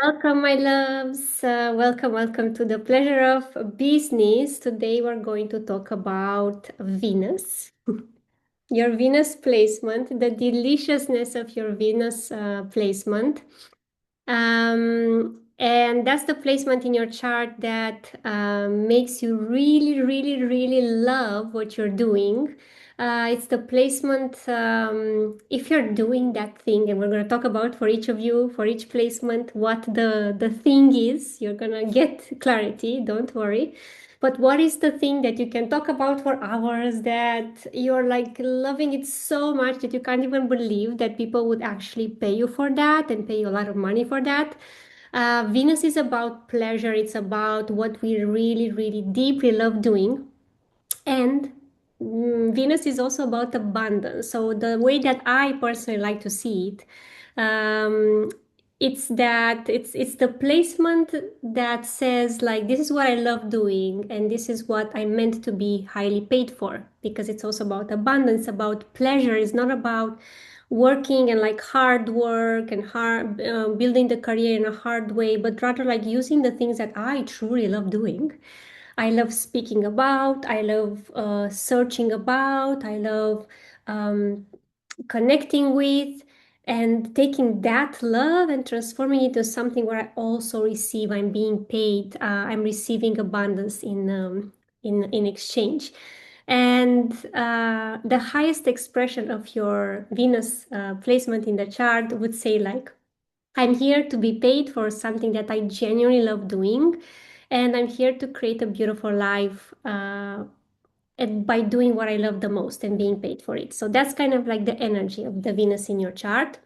Welcome, my loves. Welcome to the pleasure of business. Today, we're going to talk about Venus, your Venus placement, the deliciousness of your Venus placement. And that's the placement in your chart that makes you really, really, really love what you're doing. It's the placement, if you're doing that thing, and we're going to talk about for each of you, for each placement, what the thing is. You're going to get clarity, don't worry. But what is the thing that you can talk about for hours that you're like loving it so much that you can't even believe that people would actually pay you for that and pay you a lot of money for that? Venus is about pleasure. It's about what we really, really deeply love doing. And Venus is also about abundance. So the way that I personally like to see it, um, it's the placement that says like this is what I love doing and this is what I'm meant to be highly paid for, because it's also about abundance, about pleasure. It's not about working and like hard work and hard building the career in a hard way, but rather like using the things that I truly love doing. I love speaking about, I love searching about, I love um, connecting with, and taking that love and transforming it into something where I also receive. I'm being paid. I'm receiving abundance in exchange. And the highest expression of your Venus placement in the chart would say like, I'm here to be paid for something that I genuinely love doing, and I'm here to create a beautiful life and by doing what I love the most and being paid for it. So that's kind of like the energy of the Venus in your chart.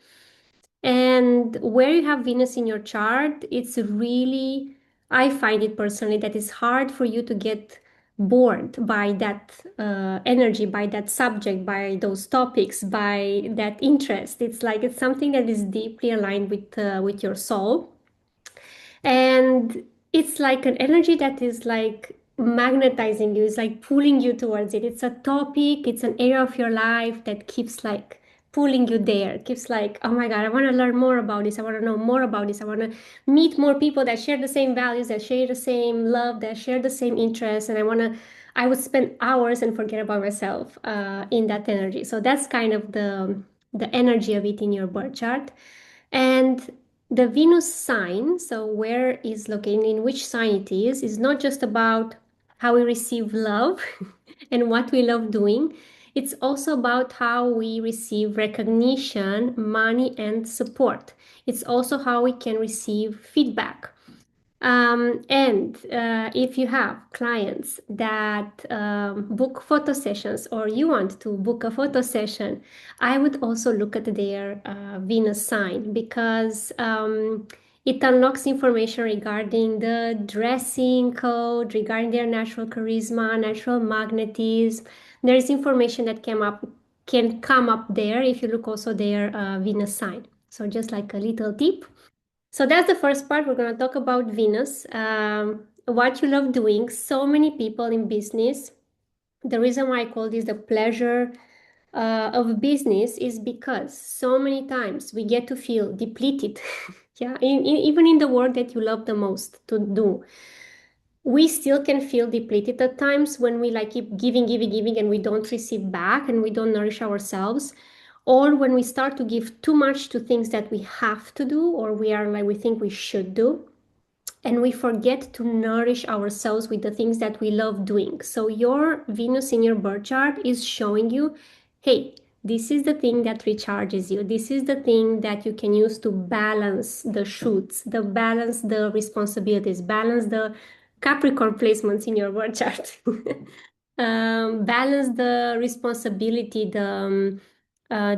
And where you have Venus in your chart, it's really, I find it personally that it's hard for you to get bored by that energy, by that subject, by those topics, by that interest. It's like it's something that is deeply aligned with your soul. And it's like an energy that is like magnetizing you, it's like pulling you towards it. It's a topic, it's an area of your life that keeps like pulling you there, keeps like, oh my God, I want to learn more about this. I want to know more about this. I want to meet more people that share the same values, that share the same love, that share the same interests. And I would spend hours and forget about myself in that energy. So that's kind of the energy of it in your birth chart. And the Venus sign, so where is located, in which sign it is not just about how we receive love and what we love doing. It's also about how we receive recognition, money, and support. It's also how we can receive feedback. And if you have clients that book photo sessions or you want to book a photo session, I would also look at their Venus sign, because it unlocks information regarding the dressing code, regarding their natural charisma, natural magnetism. There is information that can come up there if you look also their Venus sign. So just like a little tip. So that's the first part. We're going to talk about Venus, what you love doing. So many people in business. The reason why I call this the pleasure of business is because so many times we get to feel depleted. Yeah, even in the work that you love the most to do, we still can feel depleted at times when we like keep giving, and we don't receive back and we don't nourish ourselves, or when we start to give too much to things that we have to do or we think we should do, and we forget to nourish ourselves with the things that we love doing. So your Venus in your birth chart is showing you, hey, this is the thing that recharges you. This is the thing that you can use to balance the shoots, the balance the responsibilities, balance the Capricorn placements in your birth chart. Balance the responsibility, the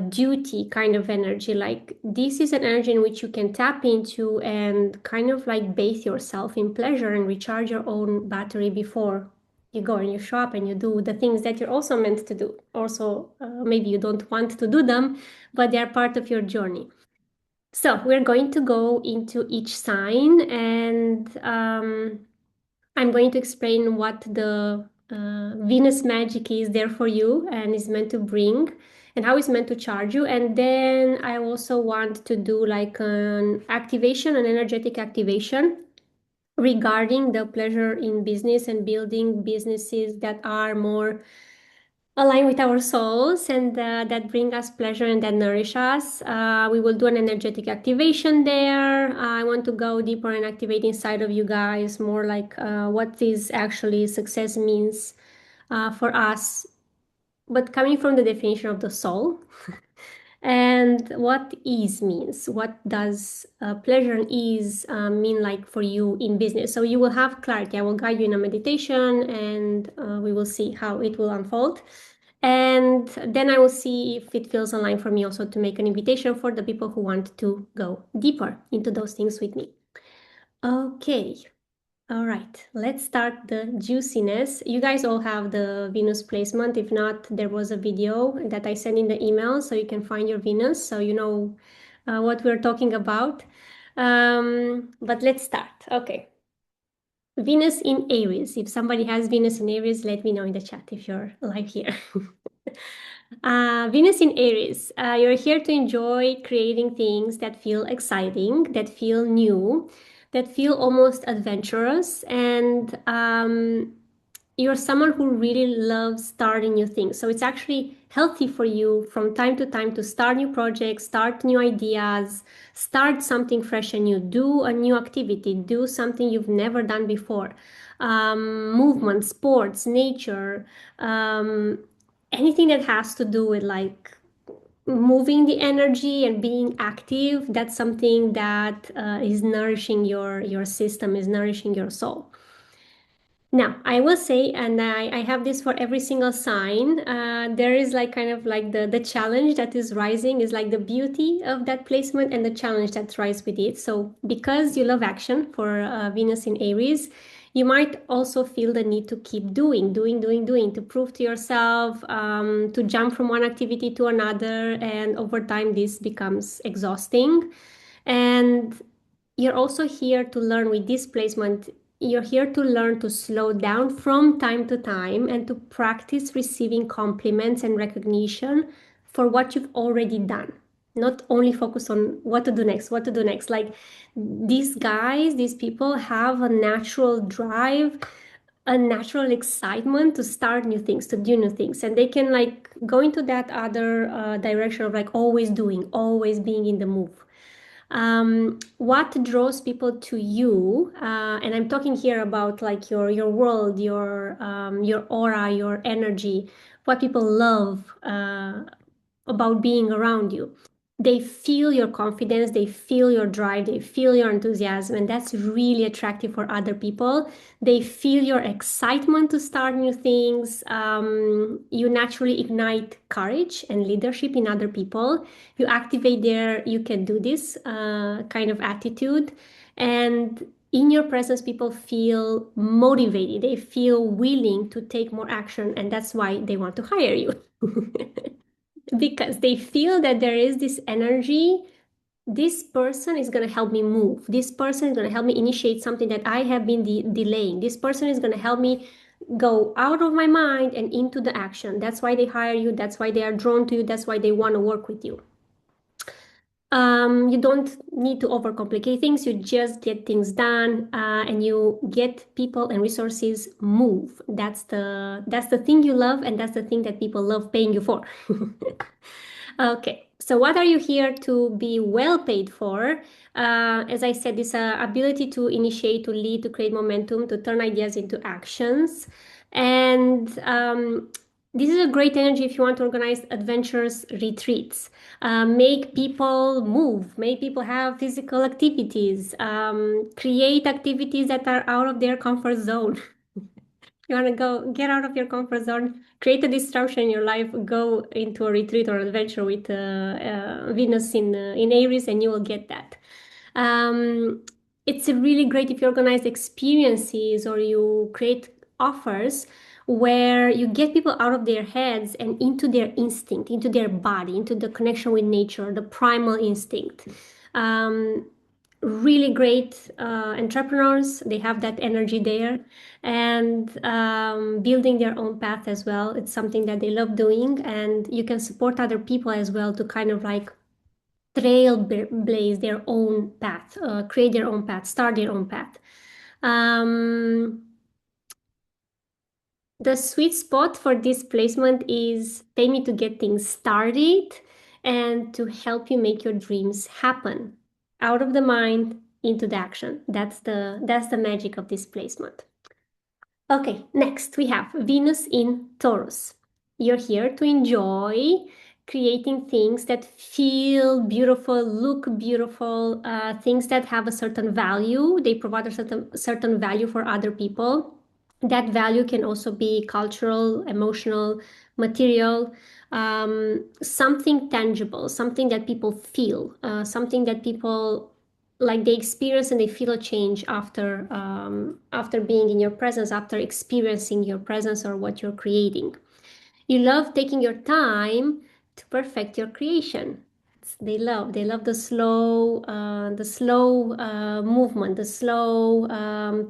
duty kind of energy. Like this is an energy in which you can tap into and kind of like bathe yourself in pleasure and recharge your own battery before you go and you show up and you do the things that you're also meant to do. Also, maybe you don't want to do them, but they're part of your journey. So we're going to go into each sign, and I'm going to explain what the Venus magic is there for you and is meant to bring. and how it's meant to charge you. And then I also want to do like an activation, an energetic activation regarding the pleasure in business and building businesses that are more aligned with our souls and that bring us pleasure and that nourish us. We will do an energetic activation there. I want to go deeper and activate inside of you guys more like what is actually success means for us, but coming from the definition of the soul. And what ease means. What does pleasure and ease mean like for you in business? So you will have clarity. I will guide you in a meditation and we will see how it will unfold. And then I will see if it feels aligned for me also to make an invitation for the people who want to go deeper into those things with me. Okay. All right, let's start the juiciness. You guys all have the Venus placement. If not, there was a video that I sent in the email so you can find your Venus so you know what we're talking about. But let's start. Okay. Venus in Aries. If somebody has Venus in Aries, let me know in the chat if you're live here. Venus in Aries, you're here to enjoy creating things that feel exciting, that feel new, that feel almost adventurous, and you're someone who really loves starting new things. So it's actually healthy for you from time to time to start new projects, start new ideas, start something fresh and new, do a new activity, do something you've never done before. Movement, sports, nature, anything that has to do with like moving the energy and being active, that's something that is nourishing your system, is nourishing your soul. Now, I will say, and I have this for every single sign, there is like kind of like the challenge that is rising is like the beauty of that placement and the challenge that rises with it. So because you love action for Venus in Aries, you might also feel the need to keep doing, to prove to yourself, to jump from one activity to another. And over time, this becomes exhausting. And you're also here to learn with this placement. You're here to learn to slow down from time to time and to practice receiving compliments and recognition for what you've already done. Not only focus on what to do next, what to do next. Like these guys, these people have a natural drive, a natural excitement to start new things, to do new things. And they can like go into that other direction of like always doing, always being in the move. What draws people to you, and I'm talking here about like your world, your aura, your energy, what people love about being around you. They feel your confidence, they feel your drive, they feel your enthusiasm, and that's really attractive for other people. They feel your excitement to start new things. You naturally ignite courage and leadership in other people. You activate their you can do this kind of attitude. And in your presence, people feel motivated, they feel willing to take more action, and that's why they want to hire you. Because they feel that there is this energy. This person is going to help me move. This person is going to help me initiate something that I have been delaying. This person is going to help me go out of my mind and into the action. That's why they hire you. That's why they are drawn to you. That's why they want to work with you. You don't need to overcomplicate things. You just get things done, and you get people and resources move. That's the thing you love, and that's the thing that people love paying you for. Okay, so what are you here to be well paid for? As I said, this ability to initiate, to lead, to create momentum, to turn ideas into actions. And this is a great energy if you want to organize adventures, retreats, make people move, make people have physical activities, create activities that are out of their comfort zone. You want to go get out of your comfort zone, create a disruption in your life, go into a retreat or adventure with Venus in Aries, and you will get that. It's really great if you organize experiences or you create offers where you get people out of their heads and into their instinct, into their body, into the connection with nature, the primal instinct. really great entrepreneurs. They have that energy there, and building their own path as well. It's something that they love doing, and you can support other people as well to kind of like trailblaze their own path, create their own path, start their own path. Um, the sweet spot for this placement is pay me to get things started and to help you make your dreams happen out of the mind into the action. That's the magic of this placement. Okay, next we have Venus in Taurus. You're here to enjoy creating things that feel beautiful, look beautiful, things that have a certain value. They provide a certain value for other people. That value can also be cultural, emotional, material, something tangible, something that people feel, something that people like they experience and they feel a change after being in your presence, after experiencing your presence or what you're creating. You love taking your time to perfect your creation. They love the slow movement, the slow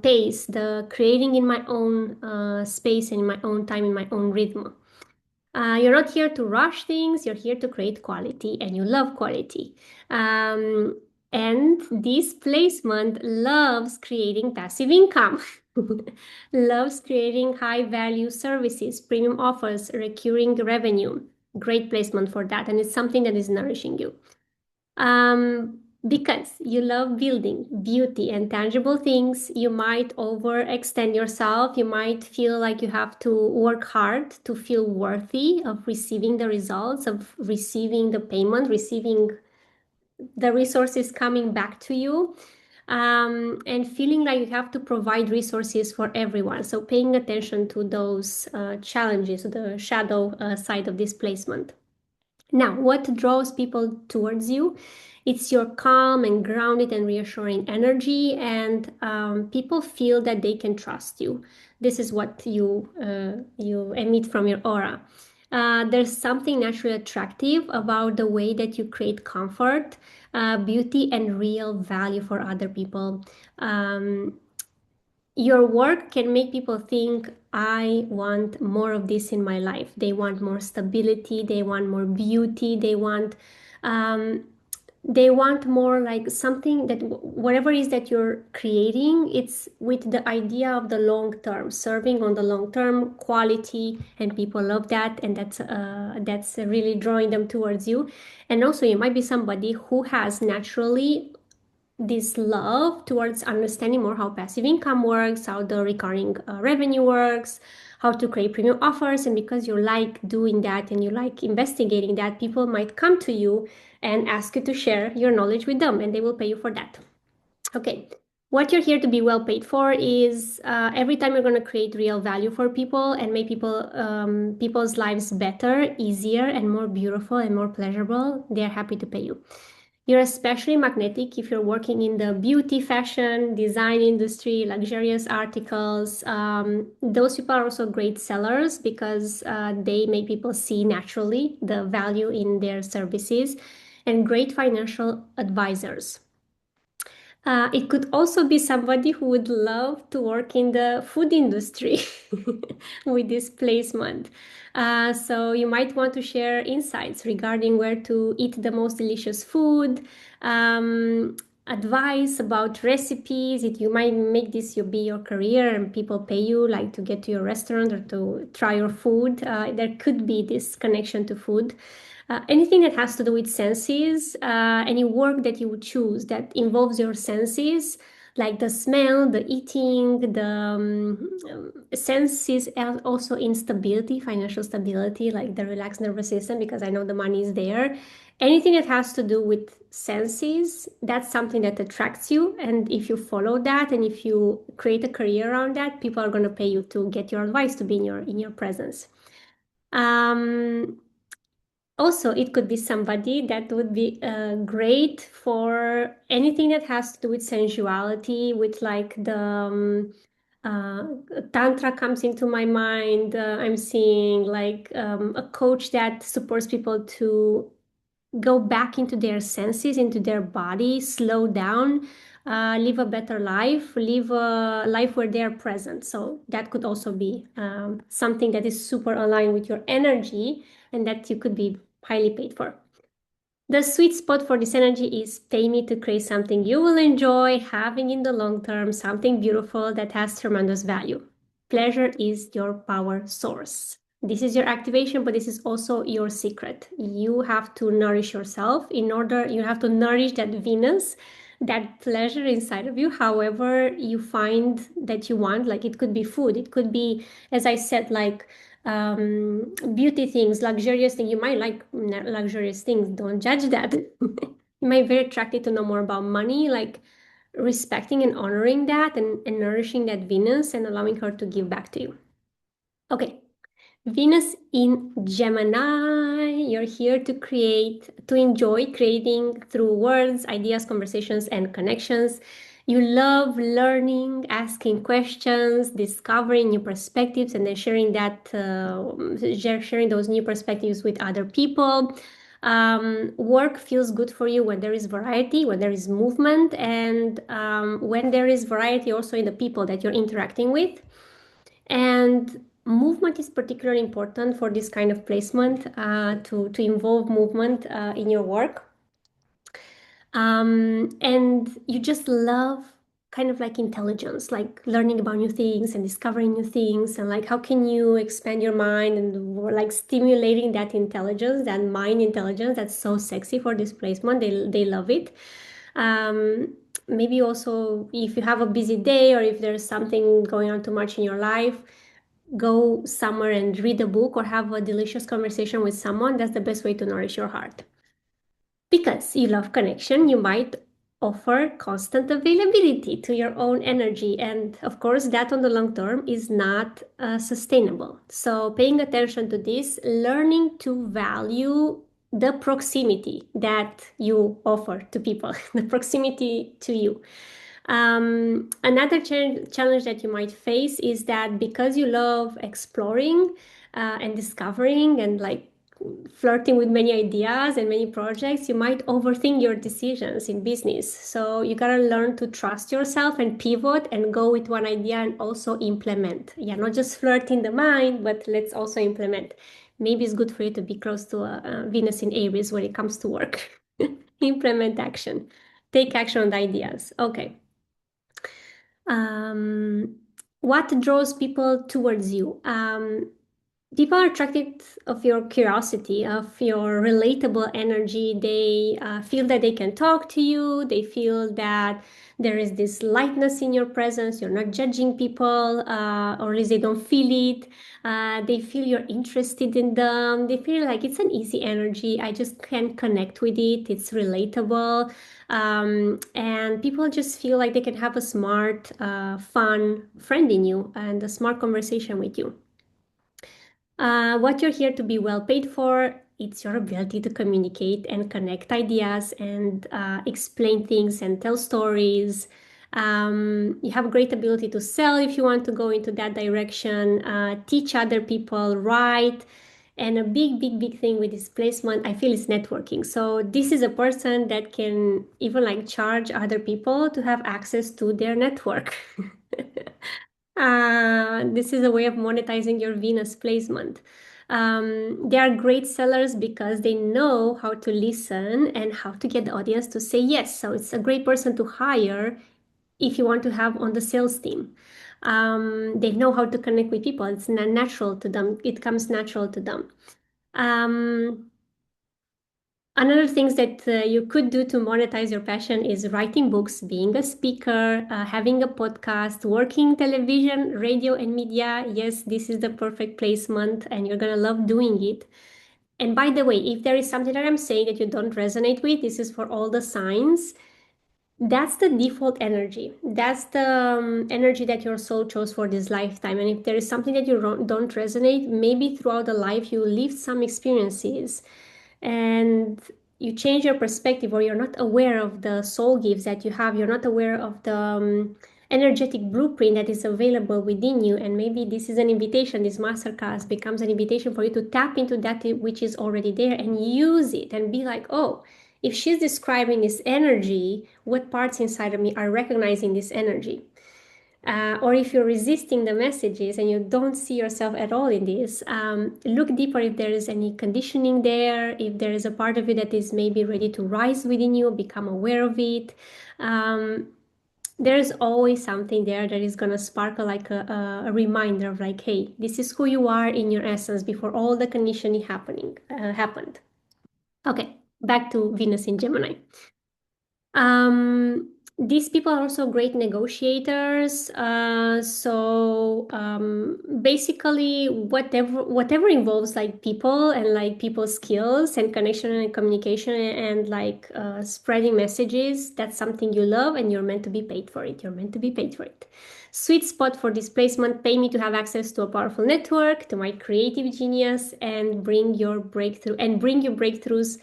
pace, the creating in my own space and in my own time, in my own rhythm. You're not here to rush things, you're here to create quality, and you love quality. Um, and this placement loves creating passive income, loves creating high value services, premium offers, recurring revenue. Great placement for that. And it's something that is nourishing you. Because you love building beauty and tangible things, you might overextend yourself. You might feel like you have to work hard to feel worthy of receiving the results, of receiving the payment, receiving the resources coming back to you, and feeling like you have to provide resources for everyone. So paying attention to those challenges, the shadow side of this placement. Now, what draws people towards you? It's your calm and grounded and reassuring energy, and people feel that they can trust you. This is what you emit from your aura. There's something naturally attractive about the way that you create comfort, beauty, and real value for other people. Um, your work can make people think, I want more of this in my life. They want more stability, they want more beauty, um, they want more like something that whatever it is that you're creating, it's with the idea of the long term, serving on the long term quality, and people love that, and that's really drawing them towards you. And also you might be somebody who has naturally this love towards understanding more how passive income works, how the recurring revenue works, how to create premium offers. And because you like doing that and you like investigating that, people might come to you and ask you to share your knowledge with them, and they will pay you for that. Okay. What you're here to be well paid for is every time you're going to create real value for people and make people's lives better, easier, and more beautiful and more pleasurable, they're happy to pay you. You're especially magnetic if you're working in the beauty, fashion, design industry, luxurious articles. Those people are also great sellers because they make people see naturally the value in their services, and great financial advisors. It could also be somebody who would love to work in the food industry with this placement. So you might want to share insights regarding where to eat the most delicious food, advice about recipes. It you might make this be your career, and people pay you like to get to your restaurant or to try your food. There could be this connection to food. Anything that has to do with senses, any work that you would choose that involves your senses, like the smell, the eating, the senses, and also instability, financial stability, like the relaxed nervous system, because I know the money is there. Anything that has to do with senses, that's something that attracts you. And if you follow that and if you create a career around that, people are going to pay you to get your advice, to be in your presence. Also, it could be somebody that would be great for anything that has to do with sensuality, with like the uh, tantra comes into my mind. I'm seeing like a coach that supports people to go back into their senses, into their body, slow down, live a better life, live a life where they are present. So that could also be something that is super aligned with your energy and that you could be highly paid for. The sweet spot for this energy is pay me to create something you will enjoy having in the long term, something beautiful that has tremendous value. Pleasure is your power source. This is your activation, but this is also your secret. You have to nourish yourself in order, you have to nourish that Venus, that pleasure inside of you, however you find that you want. Like it could be food, it could be, as I said, like beauty things, luxurious things. You might like luxurious things. Don't judge that. You might be very attracted to know more about money, like respecting and honoring that and nourishing that Venus and allowing her to give back to you. Okay. Venus in Gemini, you're here to create, to enjoy creating through words, ideas, conversations, and connections. You love learning, asking questions, discovering new perspectives, and then sharing those new perspectives with other people. Work feels good for you when there is variety, when there is movement, and when there is variety also in the people that you're interacting with. And movement is particularly important for this kind of placement, to involve movement in your work. And you just love kind of like intelligence, like learning about new things and discovering new things, and like how can you expand your mind and like stimulating that intelligence, that mind intelligence that's so sexy for this placement. They love it. Maybe also if you have a busy day or if there's something going on too much in your life, go somewhere and read a book or have a delicious conversation with someone. That's the best way to nourish your heart. Because you love connection, you might offer constant availability to your own energy. And of course, that on the long term is not sustainable. So, paying attention to this, learning to value the proximity that you offer to people, the proximity to you. Another challenge that you might face is that because you love exploring and discovering and like flirting with many ideas and many projects, you might overthink your decisions in business. So you gotta learn to trust yourself and pivot and go with one idea and also implement. Yeah, not just flirt in the mind, but let's also implement. Maybe it's good for you to be close to Venus in Aries when it comes to work. Implement action. Take action on the ideas. Okay. What draws people towards you? People are attracted of your curiosity, of your relatable energy. They feel that they can talk to you. They feel that there is this lightness in your presence. You're not judging people, or at least they don't feel it. They feel you're interested in them. They feel like it's an easy energy. I just can connect with it. It's relatable. And people just feel like they can have a smart, fun friend in you and a smart conversation with you. What you're here to be well paid for, it's your ability to communicate and connect ideas and explain things and tell stories. You have a great ability to sell if you want to go into that direction, teach other people, write. And a big, big, big thing with this placement, I feel, is networking. So this is a person that can even like charge other people to have access to their network. This is a way of monetizing your Venus placement. They are great sellers because they know how to listen and how to get the audience to say yes. So it's a great person to hire if you want to have on the sales team. They know how to connect with people. It's natural to them. It comes natural to them. Another things that you could do to monetize your passion is writing books, being a speaker, having a podcast, working television, radio, and media. Yes, this is the perfect placement, and you're gonna love doing it. And by the way, if there is something that I'm saying that you don't resonate with, this is for all the signs. That's the default energy. That's the energy that your soul chose for this lifetime. And if there is something that you don't resonate, maybe throughout the life you lived some experiences and you change your perspective, or you're not aware of the soul gifts that you have. You're not aware of the energetic blueprint that is available within you. And maybe this is an invitation, this masterclass becomes an invitation for you to tap into that which is already there and use it and be like, oh, if she's describing this energy, what parts inside of me are recognizing this energy? Or if you're resisting the messages and you don't see yourself at all in this, look deeper if there is any conditioning there, if there is a part of you that is maybe ready to rise within you, become aware of it. There's always something there that is going to sparkle like a reminder of like, hey, this is who you are in your essence before all the conditioning happened. Okay, back to Venus in Gemini. These people are also great negotiators. Basically, whatever involves like people and like people's skills and connection and communication and like spreading messages, that's something you love and you're meant to be paid for it. You're meant to be paid for it. Sweet spot for displacement. Pay me to have access to a powerful network, to my creative genius, and bring your breakthroughs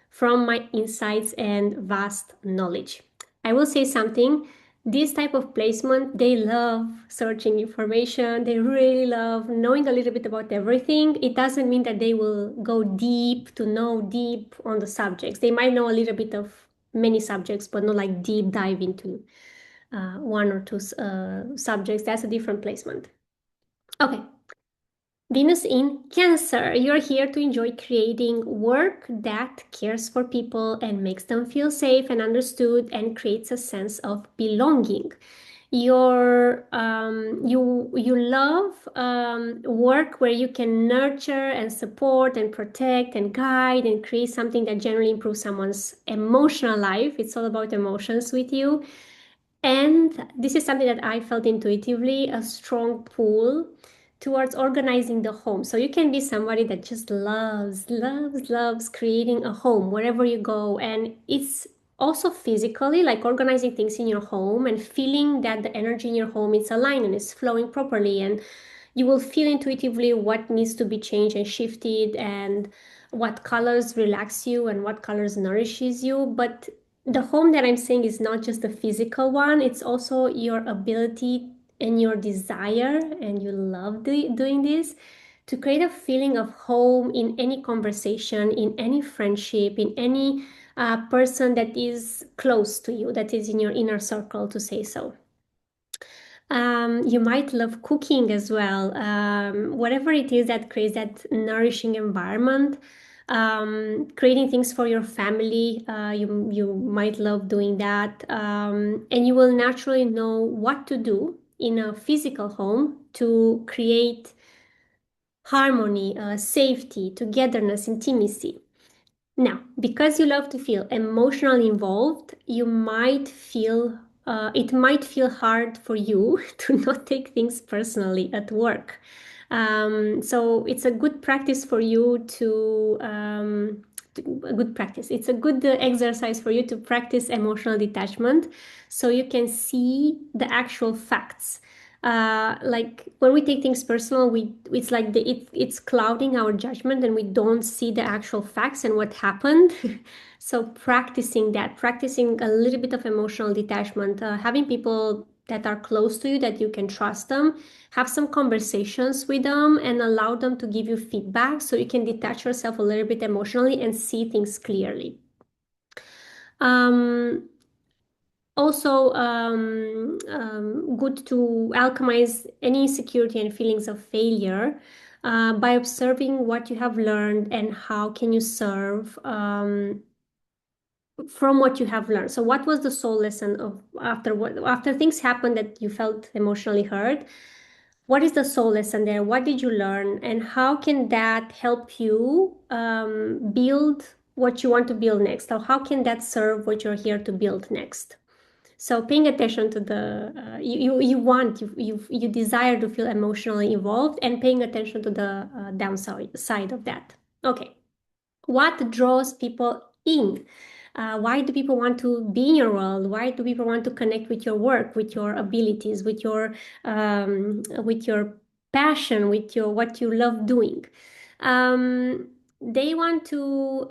from my insights and vast knowledge. I will say something. This type of placement, they love searching information. They really love knowing a little bit about everything. It doesn't mean that they will go deep to know deep on the subjects. They might know a little bit of many subjects, but not like deep dive into one or two subjects. That's a different placement. Okay, Venus in Cancer, you're here to enjoy creating work that cares for people and makes them feel safe and understood and creates a sense of belonging. You love work where you can nurture and support and protect and guide and create something that generally improves someone's emotional life. It's all about emotions with you. And this is something that I felt intuitively, a strong pull towards organizing the home. So you can be somebody that just loves creating a home wherever you go. And it's also physically like organizing things in your home and feeling that the energy in your home is aligned and is flowing properly. And you will feel intuitively what needs to be changed and shifted and what colors relax you and what colors nourishes you. But the home that I'm saying is not just the physical one, it's also your ability and your desire, and you love doing this, to create a feeling of home in any conversation, in any friendship, in any person that is close to you, that is in your inner circle, to say so. You might love cooking as well. Whatever it is that creates that nourishing environment, creating things for your family, you might love doing that, and you will naturally know what to do in a physical home to create harmony, safety, togetherness, intimacy. Now, because you love to feel emotionally involved, it might feel hard for you to not take things personally at work. So it's a good practice for you a good practice. It's a good exercise for you to practice emotional detachment so you can see the actual facts. Like when we take things personal, it's like it's clouding our judgment and we don't see the actual facts and what happened. So practicing a little bit of emotional detachment, having people that are close to you that you can trust them, have some conversations with them and allow them to give you feedback so you can detach yourself a little bit emotionally and see things clearly. Also, good to alchemize any insecurity and feelings of failure by observing what you have learned and how can you serve from what you have learned. So, what was the soul lesson of after things happened that you felt emotionally hurt? What is the soul lesson there? What did you learn, and how can that help you build what you want to build next? Or how can that serve what you're here to build next? So paying attention to the you desire to feel emotionally involved and paying attention to the downside side of that. Okay, what draws people in? Why do people want to be in your world? Why do people want to connect with your work, with your abilities, with your passion, with your what you love doing? they want to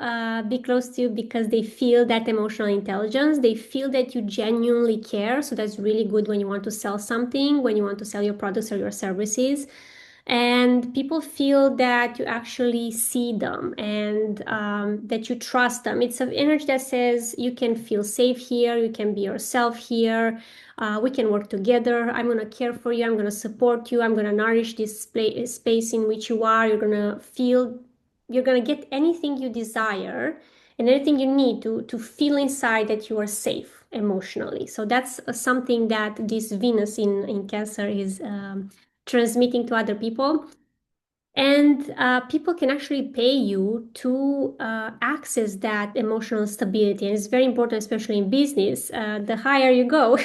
be close to you because they feel that emotional intelligence. They feel that you genuinely care. So that's really good when you want to sell something, when you want to sell your products or your services. And people feel that you actually see them and that you trust them. It's an energy that says you can feel safe here, you can be yourself here, we can work together. I'm going to care for you, I'm going to support you, I'm going to nourish this space in which you are. You're going to feel, you're going to get anything you desire and anything you need to feel inside that you are safe emotionally. So that's something that this Venus in Cancer is transmitting to other people. And people can actually pay you to access that emotional stability. And it's very important, especially in business. The higher you go,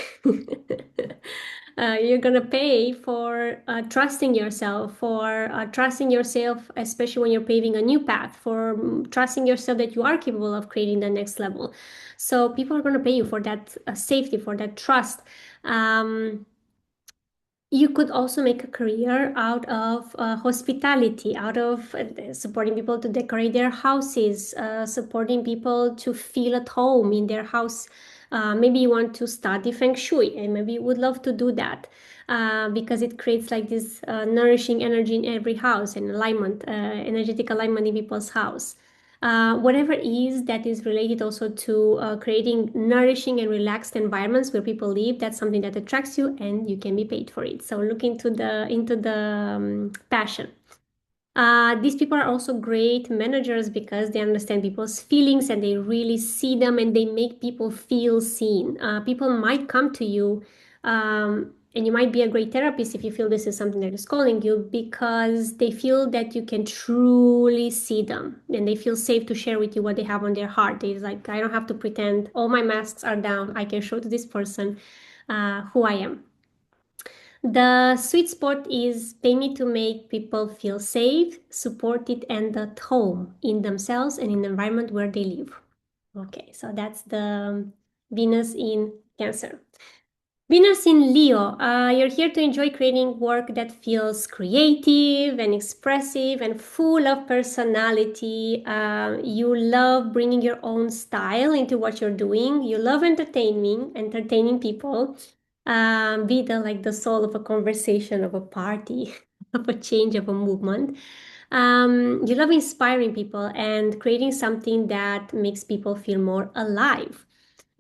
you're going to pay for trusting yourself, for trusting yourself, especially when you're paving a new path, for trusting yourself that you are capable of creating the next level. So people are going to pay you for that safety, for that trust. You could also make a career out of hospitality, out of supporting people to decorate their houses, supporting people to feel at home in their house. Maybe you want to study Feng Shui, and maybe you would love to do that because it creates like this nourishing energy in every house and alignment, energetic alignment in people's house. Whatever is that is related also to creating nourishing and relaxed environments where people live, that's something that attracts you and you can be paid for it. So look into the passion. These people are also great managers because they understand people's feelings and they really see them and they make people feel seen. People might come to you, and you might be a great therapist if you feel this is something that is calling you because they feel that you can truly see them and they feel safe to share with you what they have on their heart. They're like, I don't have to pretend all my masks are down. I can show to this person who I am. The sweet spot is pay me to make people feel safe, supported, and at home in themselves and in the environment where they live. Okay, so that's the Venus in Cancer. Venus in Leo, you're here to enjoy creating work that feels creative and expressive and full of personality. You love bringing your own style into what you're doing. You love entertaining people. Be the like the soul of a conversation, of a party, of a change, of a movement. You love inspiring people and creating something that makes people feel more alive.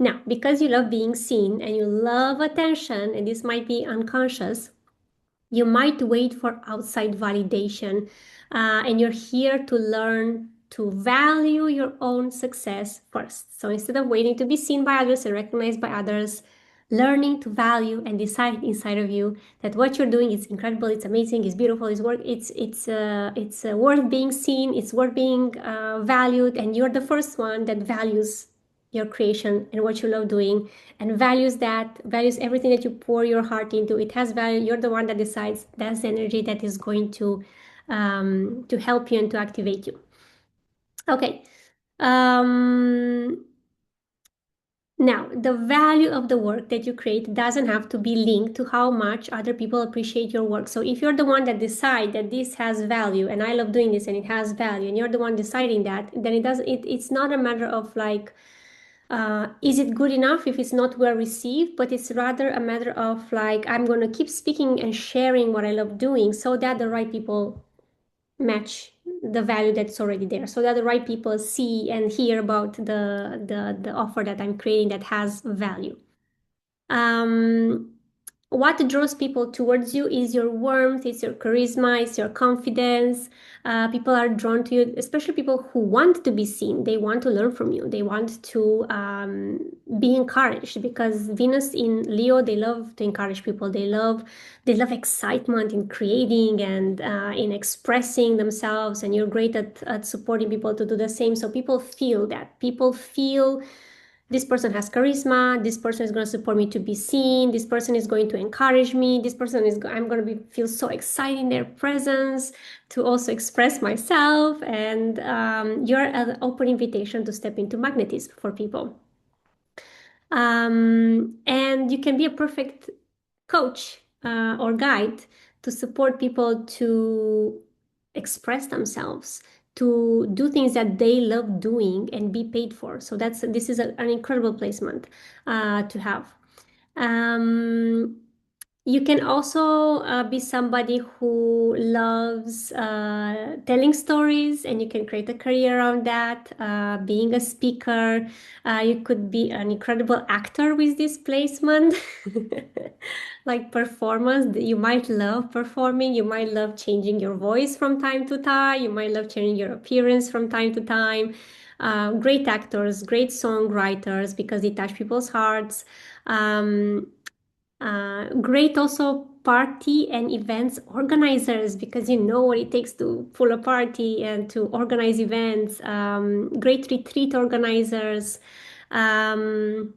Now, because you love being seen and you love attention, and this might be unconscious, you might wait for outside validation, and you're here to learn to value your own success first. So instead of waiting to be seen by others and recognized by others, learning to value and decide inside of you that what you're doing is incredible, it's amazing, it's beautiful, it's worth being seen, it's worth being valued, and you're the first one that values your creation and what you love doing and values everything that you pour your heart into. It has value. You're the one that decides. That's the energy that is going to help you and to activate you. Okay. Now, the value of the work that you create doesn't have to be linked to how much other people appreciate your work. So if you're the one that decide that this has value and I love doing this and it has value and you're the one deciding that, then it's not a matter of like is it good enough if it's not well received, but it's rather a matter of like I'm going to keep speaking and sharing what I love doing so that the right people match the value that's already there, so that the right people see and hear about the offer that I'm creating that has value. um, what draws people towards you is your warmth, it's your charisma, it's your confidence. People are drawn to you, especially people who want to be seen. They want to learn from you. They want to be encouraged because Venus in Leo, they love to encourage people. They love excitement in creating and in expressing themselves. And you're great at supporting people to do the same. So people feel that. People feel this person has charisma, this person is going to support me to be seen, this person is going to encourage me, this person is I'm going to feel so excited in their presence to also express myself, and you're an open invitation to step into magnetism for people. And you can be a perfect coach or guide to support people to express themselves, to do things that they love doing and be paid for. So this is an incredible placement to have. Um, you can also be somebody who loves telling stories, and you can create a career around that. Being a speaker, you could be an incredible actor with this placement. Like performance, you might love performing, you might love changing your voice from time to time, you might love changing your appearance from time to time. Great actors, great songwriters because they touch people's hearts. Um, Great also party and events organizers because you know what it takes to pull a party and to organize events. Great retreat organizers. Um,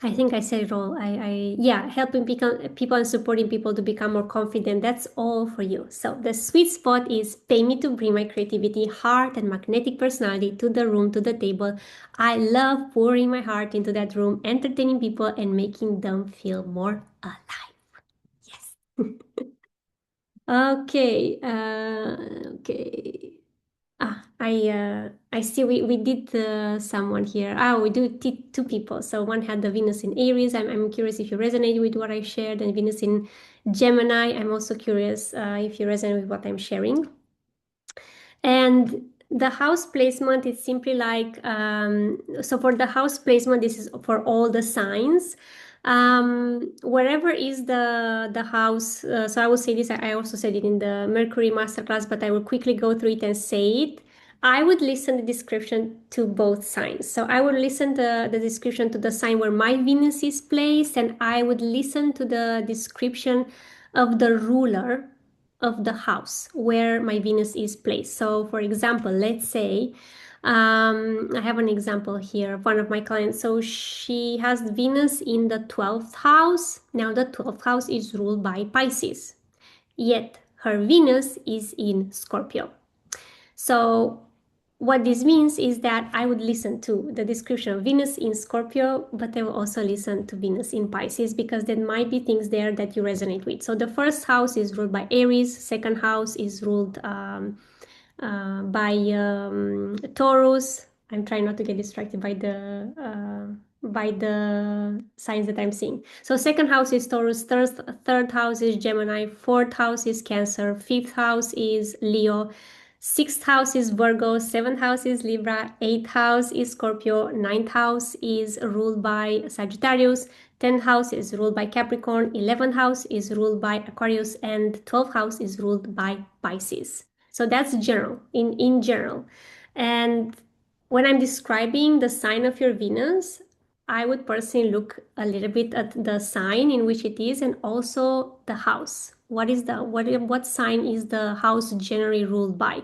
I think I said it all. Yeah, helping people and supporting people to become more confident. That's all for you. So the sweet spot is pay me to bring my creativity, heart, and magnetic personality to the room, to the table. I love pouring my heart into that room, entertaining people and making them feel more alive. Yes. Okay. Okay. I see we did someone here. We do two people. So one had the Venus in Aries. I'm curious if you resonate with what I shared, and Venus in Gemini. I'm also curious if you resonate with what I'm sharing. And the house placement is simply like, so for the house placement, this is for all the signs. Wherever is the house, so I will say this, I also said it in the Mercury Masterclass, but I will quickly go through it and say it. I would listen the description to both signs. So I would listen the description to the sign where my Venus is placed, and I would listen to the description of the ruler of the house where my Venus is placed. So, for example, let's say I have an example here of one of my clients. So, she has Venus in the 12th house. Now, the 12th house is ruled by Pisces, yet her Venus is in Scorpio. So, what this means is that I would listen to the description of Venus in Scorpio, but I will also listen to Venus in Pisces because there might be things there that you resonate with. So the first house is ruled by Aries, second house is ruled by Taurus. I'm trying not to get distracted by the signs that I'm seeing. So second house is Taurus, third house is Gemini, fourth house is Cancer, fifth house is Leo, sixth house is Virgo, seventh house is Libra, eighth house is Scorpio, ninth house is ruled by Sagittarius, 10th house is ruled by Capricorn, 11th house is ruled by Aquarius, and 12th house is ruled by Pisces. So that's general, in general. And when I'm describing the sign of your Venus, I would personally look a little bit at the sign in which it is and also the house. What sign is the house generally ruled by?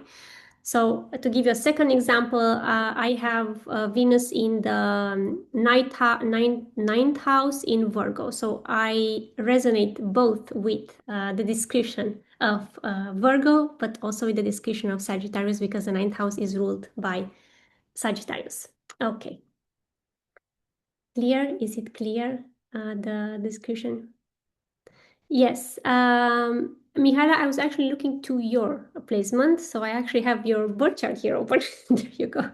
So to give you a second example, I have Venus in the ninth house in Virgo. So I resonate both with the description of Virgo, but also with the description of Sagittarius because the ninth house is ruled by Sagittarius. Okay. Clear? Is it clear, the description? Yes. Mihaela, I was actually looking to your placement, so I actually have your birth chart here open. There you go.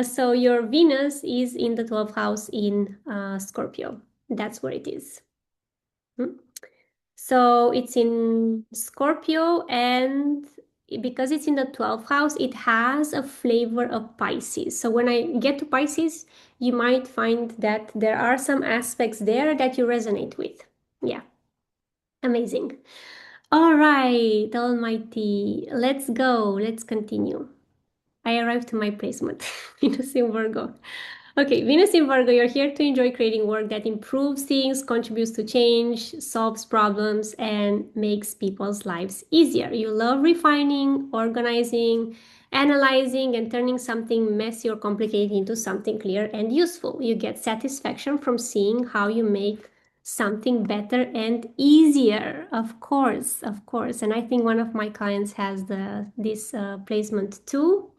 So your Venus is in the 12th house in Scorpio. That's where it is. Hmm? So it's in Scorpio, and because it's in the 12th house, it has a flavor of Pisces. So when I get to Pisces, you might find that there are some aspects there that you resonate with. Yeah, amazing. All right, Almighty, let's go. Let's continue. I arrived to my placement, Venus in Virgo. Okay, Venus in Virgo, you're here to enjoy creating work that improves things, contributes to change, solves problems, and makes people's lives easier. You love refining, organizing, analyzing, and turning something messy or complicated into something clear and useful. You get satisfaction from seeing how you make something better and easier. Of course, of course. And I think one of my clients has this placement too.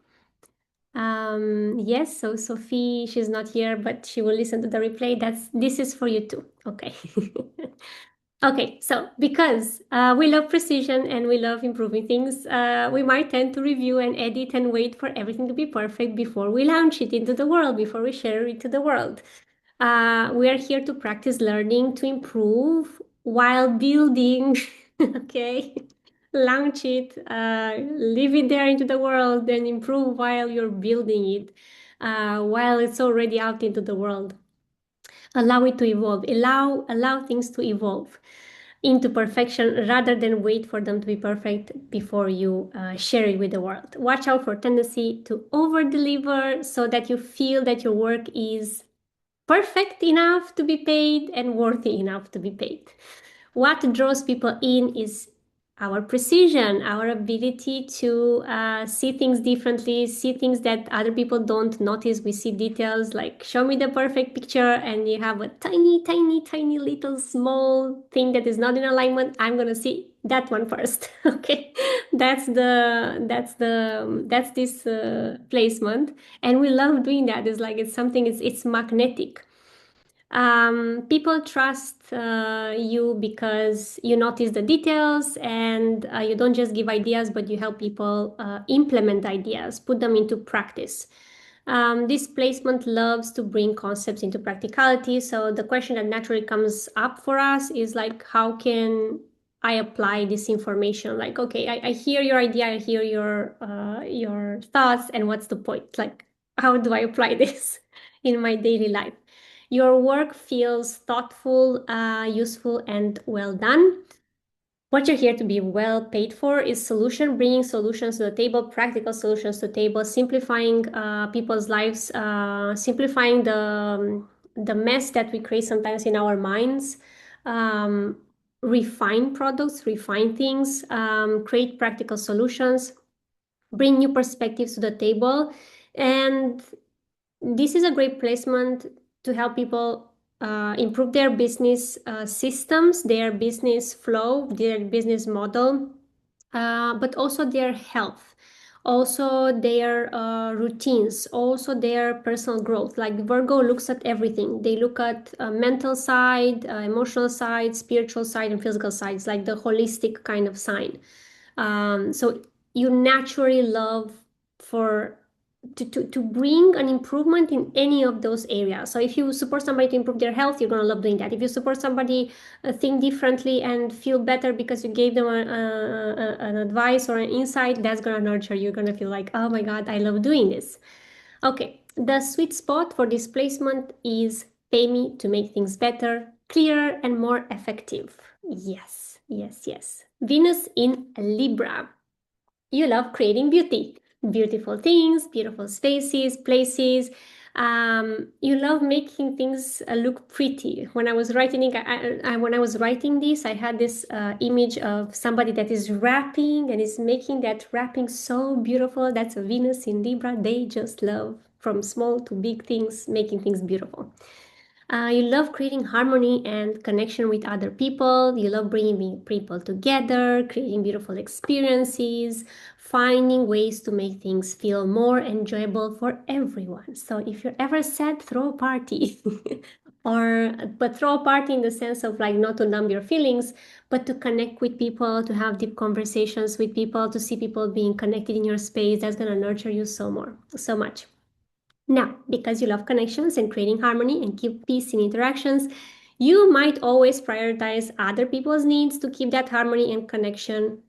Yes, so Sophie, she's not here, but she will listen to the replay. This is for you too. Okay. Okay, so because we love precision and we love improving things, we might tend to review and edit and wait for everything to be perfect before we launch it into the world, before we share it to the world. We are here to practice learning to improve while building, okay? Launch it, leave it there into the world, then improve while you're building it, while it's already out into the world. Allow it to evolve, allow things to evolve into perfection rather than wait for them to be perfect before you share it with the world. Watch out for tendency to over deliver so that you feel that your work is perfect enough to be paid and worthy enough to be paid. What draws people in is our precision, our ability to see things differently, see things that other people don't notice. We see details like show me the perfect picture, and you have a tiny, tiny, tiny little small thing that is not in alignment. I'm gonna see that one first. Okay, that's this placement, and we love doing that. It's like it's something. It's magnetic. People trust you because you notice the details and you don't just give ideas, but you help people implement ideas, put them into practice. This placement loves to bring concepts into practicality. So the question that naturally comes up for us is like, how can I apply this information? Like, okay, I hear your idea, I hear your thoughts, and what's the point? Like, how do I apply this in my daily life? Your work feels thoughtful, useful, and well done. What you're here to be well paid for is bringing solutions to the table, practical solutions to the table, simplifying people's lives, simplifying the mess that we create sometimes in our minds. Um, Refine products, refine things, create practical solutions, bring new perspectives to the table, and this is a great placement to help people improve their business systems, their business flow, their business model, but also their health, also their routines, also their personal growth. Like Virgo looks at everything. They look at mental side, emotional side, spiritual side, and physical sides, like the holistic kind of sign. So you naturally love for to bring an improvement in any of those areas. So if you support somebody to improve their health, you're going to love doing that. If you support somebody think differently and feel better because you gave them an advice or an insight, that's going to nurture. You're going to feel like, oh my God, I love doing this. Okay, the sweet spot for this placement is pay me to make things better, clearer, and more effective. Yes, yes, yes. Venus in Libra. You love creating beauty, beautiful things, beautiful spaces, places. You love making things look pretty. When I was writing, when I was writing this, I had this image of somebody that is wrapping and is making that wrapping so beautiful. That's a Venus in Libra. They just love from small to big things, making things beautiful. You love creating harmony and connection with other people. You love bringing people together, creating beautiful experiences, finding ways to make things feel more enjoyable for everyone. So if you're ever sad, throw a party. But throw a party in the sense of like not to numb your feelings, but to connect with people, to have deep conversations with people, to see people being connected in your space. That's going to nurture you so much. Now, because you love connections and creating harmony and keep peace in interactions, you might always prioritize other people's needs to keep that harmony and connection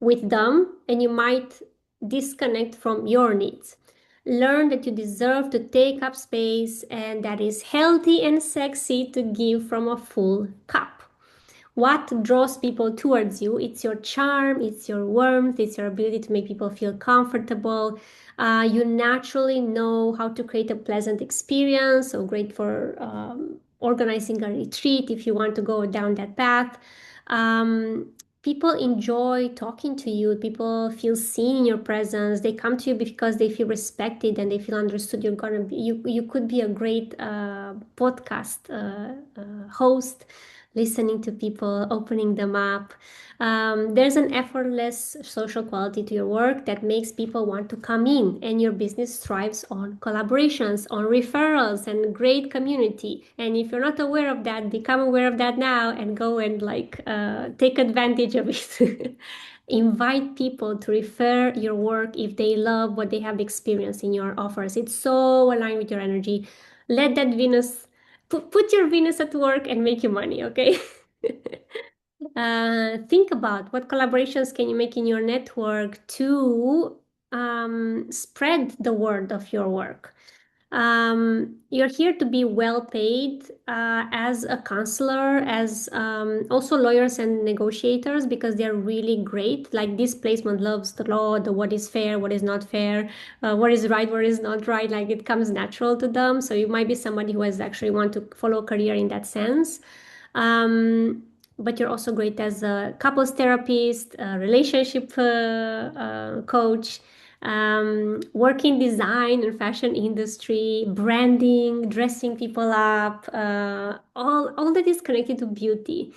with them, and you might disconnect from your needs. Learn that you deserve to take up space and that is healthy and sexy to give from a full cup. What draws people towards you? It's your charm, it's your warmth, it's your ability to make people feel comfortable. You naturally know how to create a pleasant experience, so great for organizing a retreat if you want to go down that path. People enjoy talking to you. People feel seen in your presence. They come to you because they feel respected and they feel understood. You could be a great podcast host. listening to people, opening them up. There's an effortless social quality to your work that makes people want to come in, and your business thrives on collaborations, on referrals, and great community. And if you're not aware of that, become aware of that now and go and take advantage of it. Invite people to refer your work if they love what they have experienced in your offers. It's so aligned with your energy. Let that Venus put your Venus at work and make you money, okay? Think about what collaborations can you make in your network to spread the word of your work. You're here to be well paid as a counselor, as also lawyers and negotiators, because they're really great. Like this placement loves the law, the what is fair, what is not fair, what is right, what is not right. Like it comes natural to them. So you might be somebody who has actually want to follow a career in that sense. But you're also great as a couples therapist, a relationship coach, work in design and fashion industry, branding, dressing people up, all that is connected to beauty,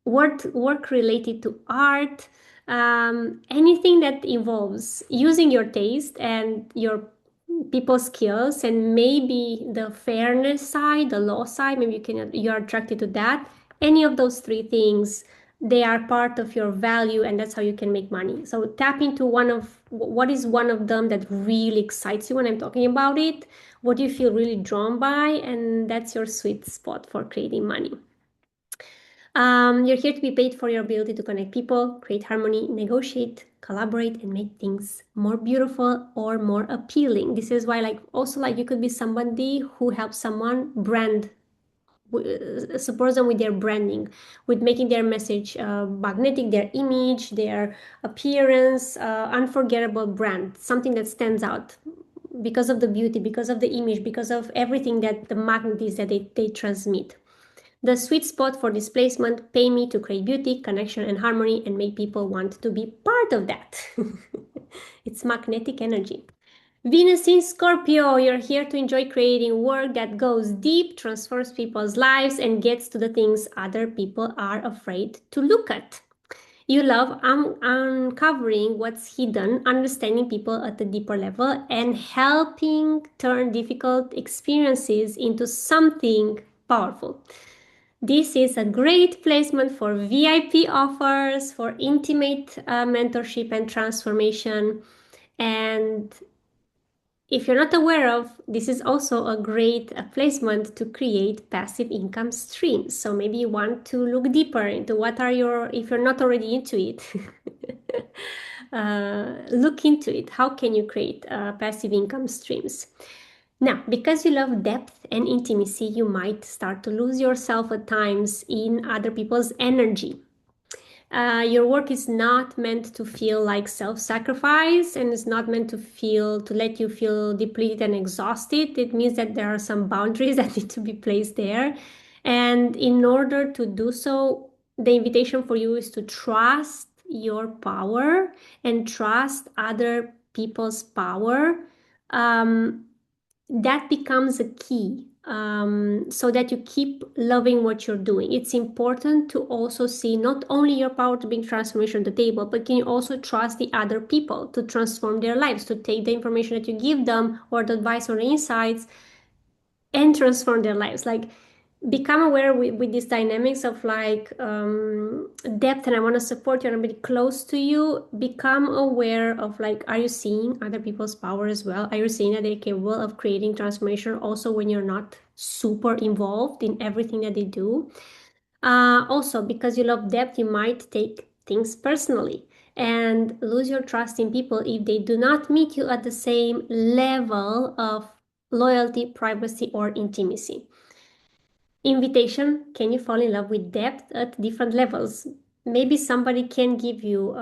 work related to art, anything that involves using your taste and your people skills and maybe the fairness side, the law side, maybe you're attracted to that. Any of those three things, they are part of your value and that's how you can make money. So tap into what is one of them that really excites you when I'm talking about it. What do you feel really drawn by? And that's your sweet spot for creating money. You're here to be paid for your ability to connect people, create harmony, negotiate, collaborate, and make things more beautiful or more appealing. This is why, you could be somebody who helps someone brand, supports them with their branding, with making their message magnetic, their image, their appearance, unforgettable brand, something that stands out because of the beauty, because of the image, because of everything that the magnet is that they transmit. The sweet spot for displacement, pay me to create beauty, connection, and harmony and make people want to be part of that. It's magnetic energy. Venus in Scorpio, you're here to enjoy creating work that goes deep, transforms people's lives, and gets to the things other people are afraid to look at. You love uncovering what's hidden, understanding people at a deeper level, and helping turn difficult experiences into something powerful. This is a great placement for VIP offers, for intimate mentorship and transformation. And if you're not aware of, this is also a great placement to create passive income streams. So maybe you want to look deeper into if you're not already into it, look into it. How can you create passive income streams? Now, because you love depth and intimacy, you might start to lose yourself at times in other people's energy. Your work is not meant to feel like self-sacrifice and it's not meant to let you feel depleted and exhausted. It means that there are some boundaries that need to be placed there. And in order to do so, the invitation for you is to trust your power and trust other people's power. That becomes a key, so that you keep loving what you're doing. It's important to also see not only your power to bring transformation to the table, but can you also trust the other people to transform their lives, to take the information that you give them or the advice or the insights and transform their lives. Like become aware with these dynamics of depth, and I want to support you and I'm really close to you. Become aware of are you seeing other people's power as well? Are you seeing that they're capable of creating transformation also when you're not super involved in everything that they do? Also, because you love depth, you might take things personally and lose your trust in people if they do not meet you at the same level of loyalty, privacy, or intimacy. Invitation, can you fall in love with depth at different levels? Maybe somebody can give you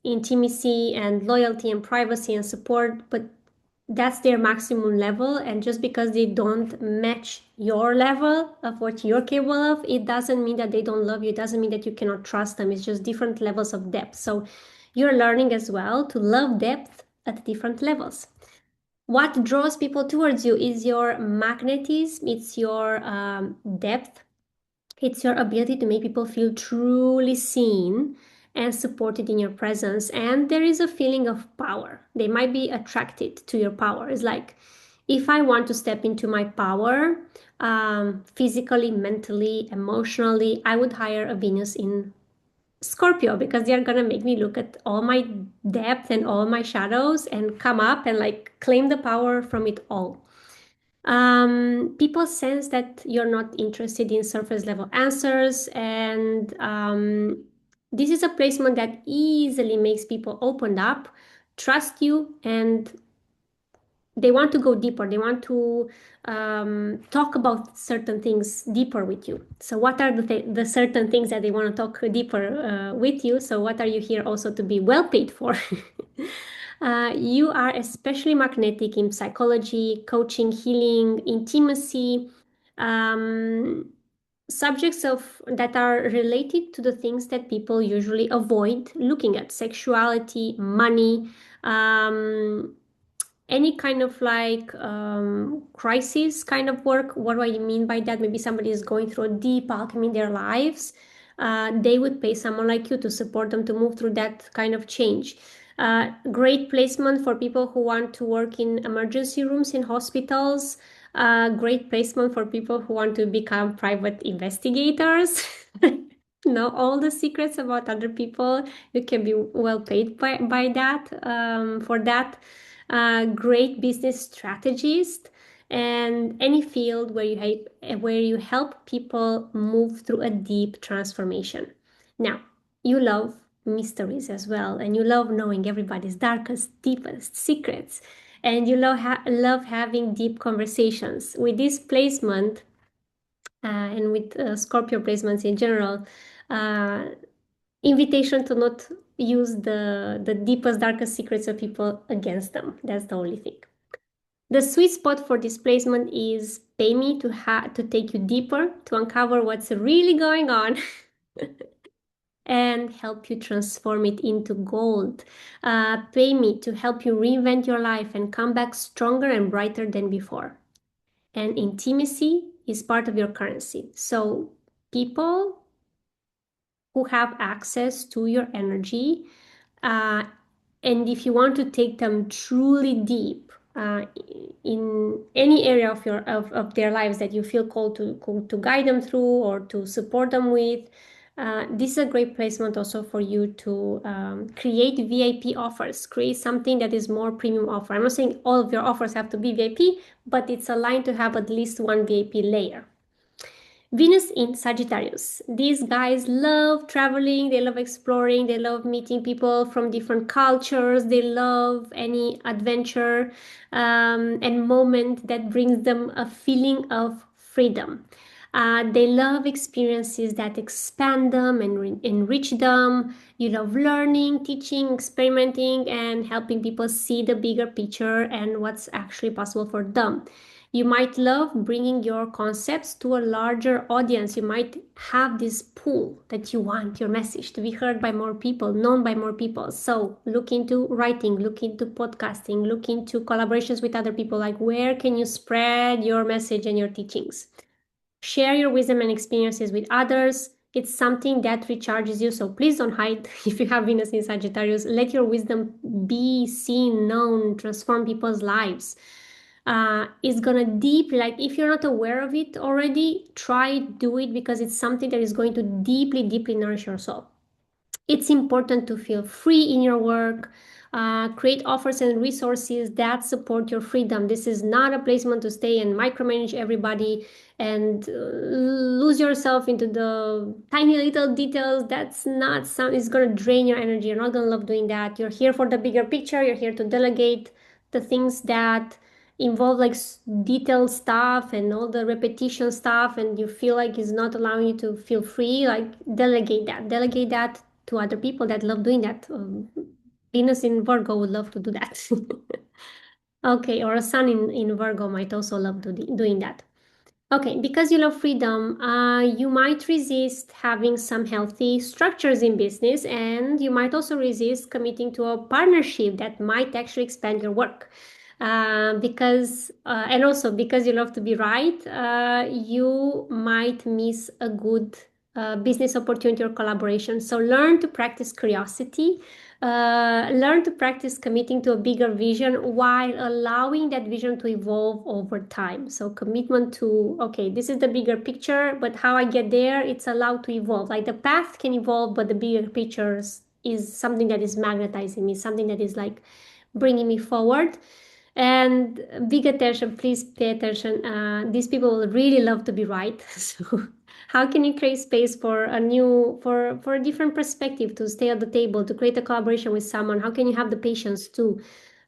intimacy and loyalty and privacy and support, but that's their maximum level. And just because they don't match your level of what you're capable of, it doesn't mean that they don't love you. It doesn't mean that you cannot trust them. It's just different levels of depth. So you're learning as well to love depth at different levels. What draws people towards you is your magnetism, it's your depth, It's your ability to make people feel truly seen and supported in your presence. And there is a feeling of power. They might be attracted to your power. It's like, if I want to step into my power, physically, mentally, emotionally, I would hire a Venus in Scorpio, because they're gonna make me look at all my depth and all my shadows and come up and like claim the power from it all. People sense that you're not interested in surface level answers, and this is a placement that easily makes people open up, trust you, and they want to go deeper. They want to talk about certain things deeper with you. So what are the certain things that they want to talk deeper with you? So what are you here also to be well paid for? You are especially magnetic in psychology, coaching, healing, intimacy, um, subjects of that are related to the things that people usually avoid looking at: sexuality, money, um, any kind of like crisis kind of work. What do I mean by that? Maybe somebody is going through a deep alchemy in their lives. They would pay someone like you to support them to move through that kind of change. Great placement for people who want to work in emergency rooms in hospitals. Great placement for people who want to become private investigators. Know all the secrets about other people. You can be well paid by that, for that. Great business strategist, and any field where you help people move through a deep transformation. Now, you love mysteries as well, and you love knowing everybody's darkest, deepest secrets, and you love having deep conversations. With this placement, and with Scorpio placements in general, uh, invitation to not use the deepest, darkest secrets of people against them. That's the only thing. The sweet spot for displacement is pay me to take you deeper, to uncover what's really going on, and help you transform it into gold. Pay me to help you reinvent your life and come back stronger and brighter than before. And intimacy is part of your currency. So people who have access to your energy, uh, and if you want to take them truly deep in any area of their lives that you feel called to guide them through or to support them with, this is a great placement also for you to create VIP offers, create something that is more premium offer. I'm not saying all of your offers have to be VIP, but it's aligned to have at least one VIP layer. Venus in Sagittarius. These guys love traveling, they love exploring, they love meeting people from different cultures, they love any adventure and moment that brings them a feeling of freedom. They love experiences that expand them and enrich them. You love learning, teaching, experimenting, and helping people see the bigger picture and what's actually possible for them. You might love bringing your concepts to a larger audience. You might have this pull that you want your message to be heard by more people, known by more people. So look into writing, look into podcasting, look into collaborations with other people. Like, where can you spread your message and your teachings? Share your wisdom and experiences with others. It's something that recharges you. So please don't hide if you have Venus in Sagittarius. Let your wisdom be seen, known, transform people's lives. It's gonna deep, like if you're not aware of it already, try do it, because it's something that is going to deeply nourish your soul. It's important to feel free in your work. Create offers and resources that support your freedom. This is not a placement to stay and micromanage everybody and lose yourself into the tiny little details. That's not some, it's going to drain your energy. You're not going to love doing that. You're here for the bigger picture. You're here to delegate the things that involve like detailed stuff and all the repetition stuff, and you feel like it's not allowing you to feel free. Like, delegate that to other people that love doing that. Venus in Virgo would love to do that. Okay, or a sun in Virgo might also love doing that. Okay, because you love freedom, you might resist having some healthy structures in business, and you might also resist committing to a partnership that might actually expand your work. And also because you love to be right, you might miss a good business opportunity or collaboration. So learn to practice curiosity, learn to practice committing to a bigger vision while allowing that vision to evolve over time. So commitment to, okay, this is the bigger picture, but how I get there, it's allowed to evolve. Like the path can evolve, but the bigger pictures is something that is magnetizing me, something that is like bringing me forward. And big attention, please pay attention. These people will really love to be right. So how can you create space for a new, for a different perspective to stay at the table, to create a collaboration with someone? How can you have the patience to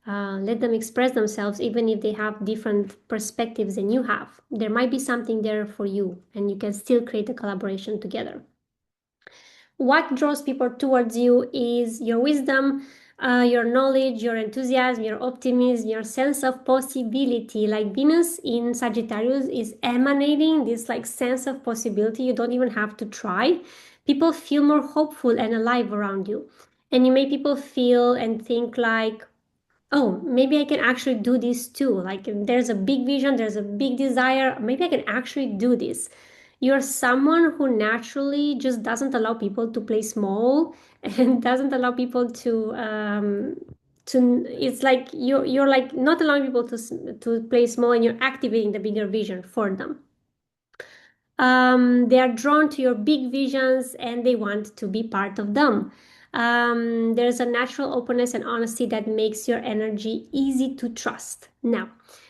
let them express themselves, even if they have different perspectives than you have? There might be something there for you, and you can still create a collaboration together. What draws people towards you is your wisdom, your knowledge, your enthusiasm, your optimism, your sense of possibility. Like Venus in Sagittarius is emanating this like sense of possibility. You don't even have to try. People feel more hopeful and alive around you. And you make people feel and think like, oh, maybe I can actually do this too. Like if there's a big vision, there's a big desire, maybe I can actually do this. You're someone who naturally just doesn't allow people to play small and doesn't allow people to it's like you're like not allowing people to play small, and you're activating the bigger vision for them. They are drawn to your big visions and they want to be part of them. There's a natural openness and honesty that makes your energy easy to trust. Now,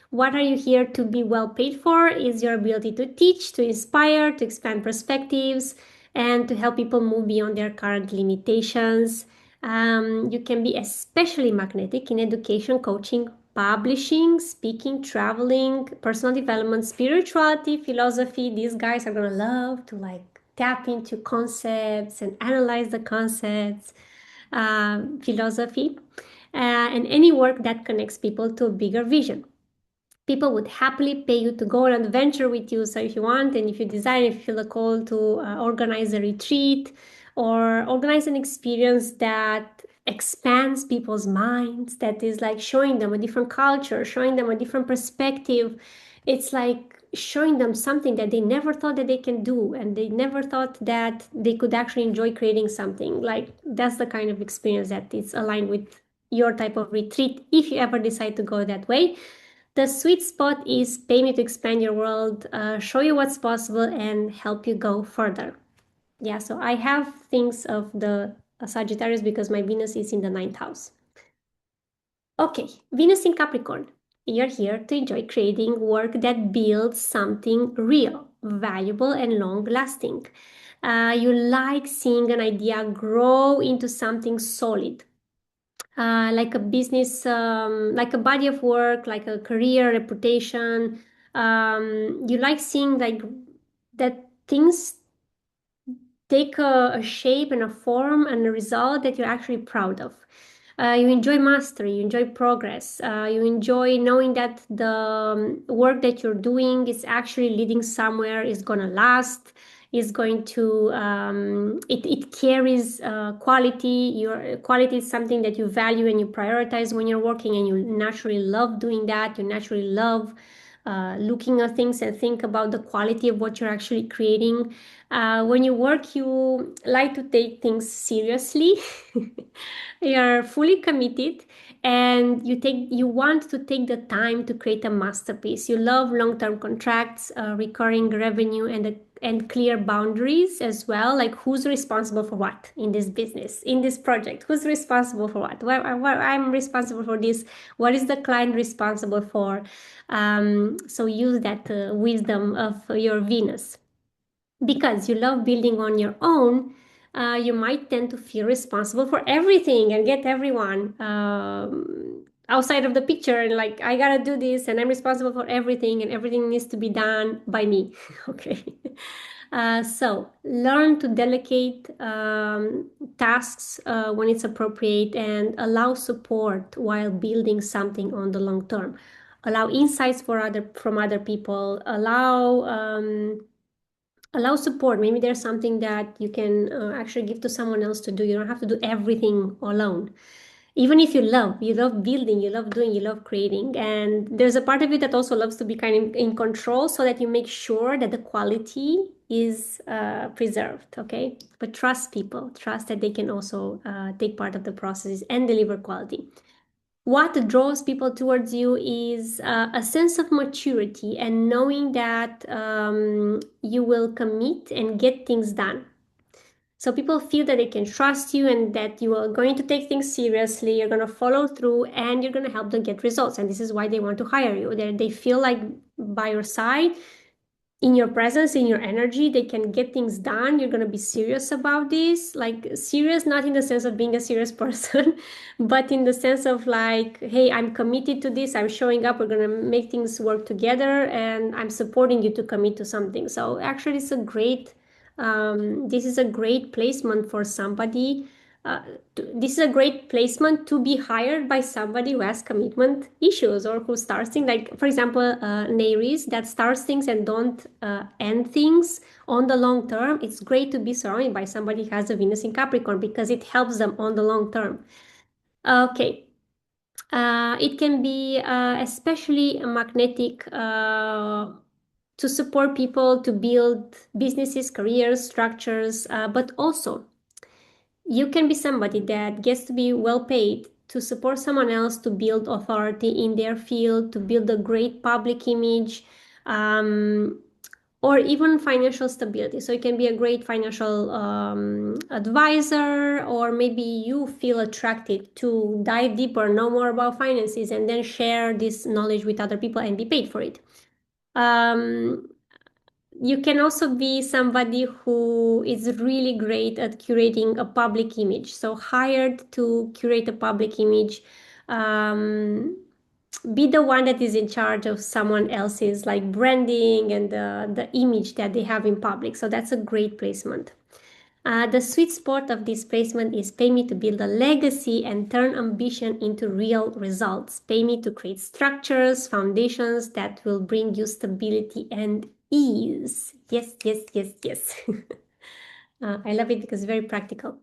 what are you here to be well paid for? Is your ability to teach, to inspire, to expand perspectives, and to help people move beyond their current limitations. You can be especially magnetic in education, coaching, publishing, speaking, traveling, personal development, spirituality, philosophy. These guys are gonna love to like tap into concepts and analyze the concepts, philosophy, and any work that connects people to a bigger vision. People would happily pay you to go on an adventure with you. So if you want, and if you desire, if you feel a call to organize a retreat or organize an experience that expands people's minds, that is like showing them a different culture, showing them a different perspective. It's like showing them something that they never thought that they can do, and they never thought that they could actually enjoy creating something. Like that's the kind of experience that is aligned with your type of retreat if you ever decide to go that way. The sweet spot is pay me to expand your world, show you what's possible, and help you go further. Yeah, so I have things of the Sagittarius because my Venus is in the ninth house. Okay, Venus in Capricorn. You're here to enjoy creating work that builds something real, valuable, and long lasting. You like seeing an idea grow into something solid, like a business, like a body of work, like a career, reputation. You like seeing like that things take a shape and a form and a result that you're actually proud of. You enjoy mastery, you enjoy progress, you enjoy knowing that the work that you're doing is actually leading somewhere, is gonna last, is going to it carries quality. Your quality is something that you value and you prioritize when you're working, and you naturally love doing that. You naturally love looking at things and think about the quality of what you're actually creating. When you work, you like to take things seriously. You're fully committed, and you want to take the time to create a masterpiece. You love long-term contracts, recurring revenue, and clear boundaries as well. Like who's responsible for what in this business, in this project? Who's responsible for what? I'm responsible for this. What is the client responsible for? So use that wisdom of your Venus. Because you love building on your own, you might tend to feel responsible for everything and get everyone outside of the picture, and like, I gotta do this and I'm responsible for everything and everything needs to be done by me. Okay. So learn to delegate tasks when it's appropriate, and allow support while building something on the long term. Allow insights from other people. Allow support. Maybe there's something that you can actually give to someone else to do. You don't have to do everything alone. Even if you love building, you love doing, you love creating. And there's a part of it that also loves to be kind of in control so that you make sure that the quality is preserved, okay? But trust people, trust that they can also take part of the process and deliver quality. What draws people towards you is a sense of maturity and knowing that you will commit and get things done. So people feel that they can trust you and that you are going to take things seriously, you're going to follow through, and you're going to help them get results. And this is why they want to hire you. They feel like by your side, in your presence, in your energy, they can get things done. You're going to be serious about this, like serious, not in the sense of being a serious person, but in the sense of like, hey, I'm committed to this. I'm showing up. We're going to make things work together, and I'm supporting you to commit to something. So actually, this is a great placement for somebody. uh, this is a great placement to be hired by somebody who has commitment issues or who starts things, like for example Naris, that starts things and don't end things on the long term. It's great to be surrounded by somebody who has a Venus in Capricorn because it helps them on the long term. Okay. It can be especially magnetic to support people to build businesses, careers, structures, but also you can be somebody that gets to be well paid to support someone else to build authority in their field, to build a great public image, um, or even financial stability. So it can be a great financial advisor, or maybe you feel attracted to dive deeper, know more about finances, and then share this knowledge with other people and be paid for it. Um, you can also be somebody who is really great at curating a public image. So hired to curate a public image, um, be the one that is in charge of someone else's like branding and the image that they have in public. So that's a great placement. The sweet spot of this placement is pay me to build a legacy and turn ambition into real results. Pay me to create structures, foundations that will bring you stability and ease. Yes, yes, yes, yes. I love it because it's very practical.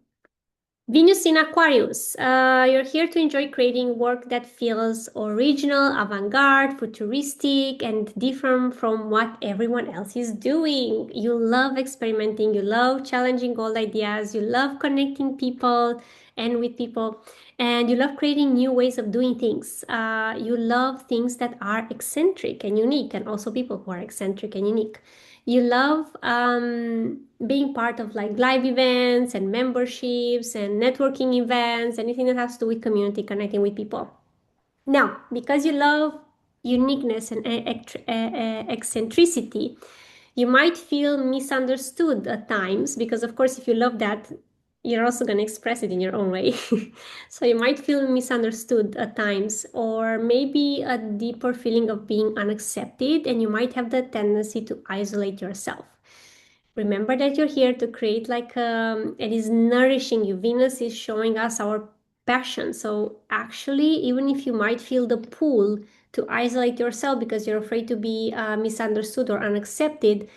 Venus in Aquarius. You're here to enjoy creating work that feels original, avant-garde, futuristic, and different from what everyone else is doing. You love experimenting, you love challenging old ideas, you love connecting people and with people, and you love creating new ways of doing things. You love things that are eccentric and unique, and also people who are eccentric and unique. You love being part of like live events and memberships and networking events, anything that has to do with community, connecting with people. Now, because you love uniqueness and eccentricity, you might feel misunderstood at times because, of course, if you love that, you're also going to express it in your own way. So you might feel misunderstood at times, or maybe a deeper feeling of being unaccepted, and you might have the tendency to isolate yourself. Remember that you're here to create like it is nourishing you. Venus is showing us our passion. So actually, even if you might feel the pull to isolate yourself because you're afraid to be misunderstood or unaccepted,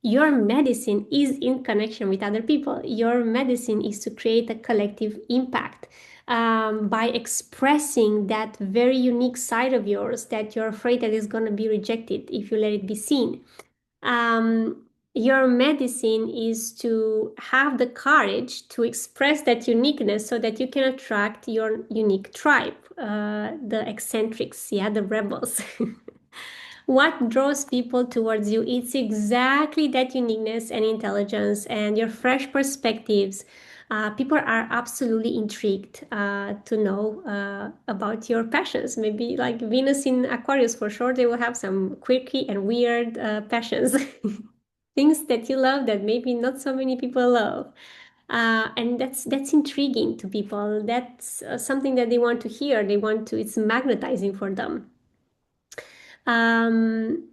your medicine is in connection with other people. Your medicine is to create a collective impact by expressing that very unique side of yours that you're afraid that is going to be rejected if you let it be seen. Your medicine is to have the courage to express that uniqueness so that you can attract your unique tribe, the eccentrics, yeah, the rebels. What draws people towards you? It's exactly that uniqueness and intelligence and your fresh perspectives. People are absolutely intrigued to know about your passions. Maybe like Venus in Aquarius, for sure, they will have some quirky and weird passions. Things that you love that maybe not so many people love. And that's intriguing to people. That's something that they want to hear. They want to, it's magnetizing for them. Um,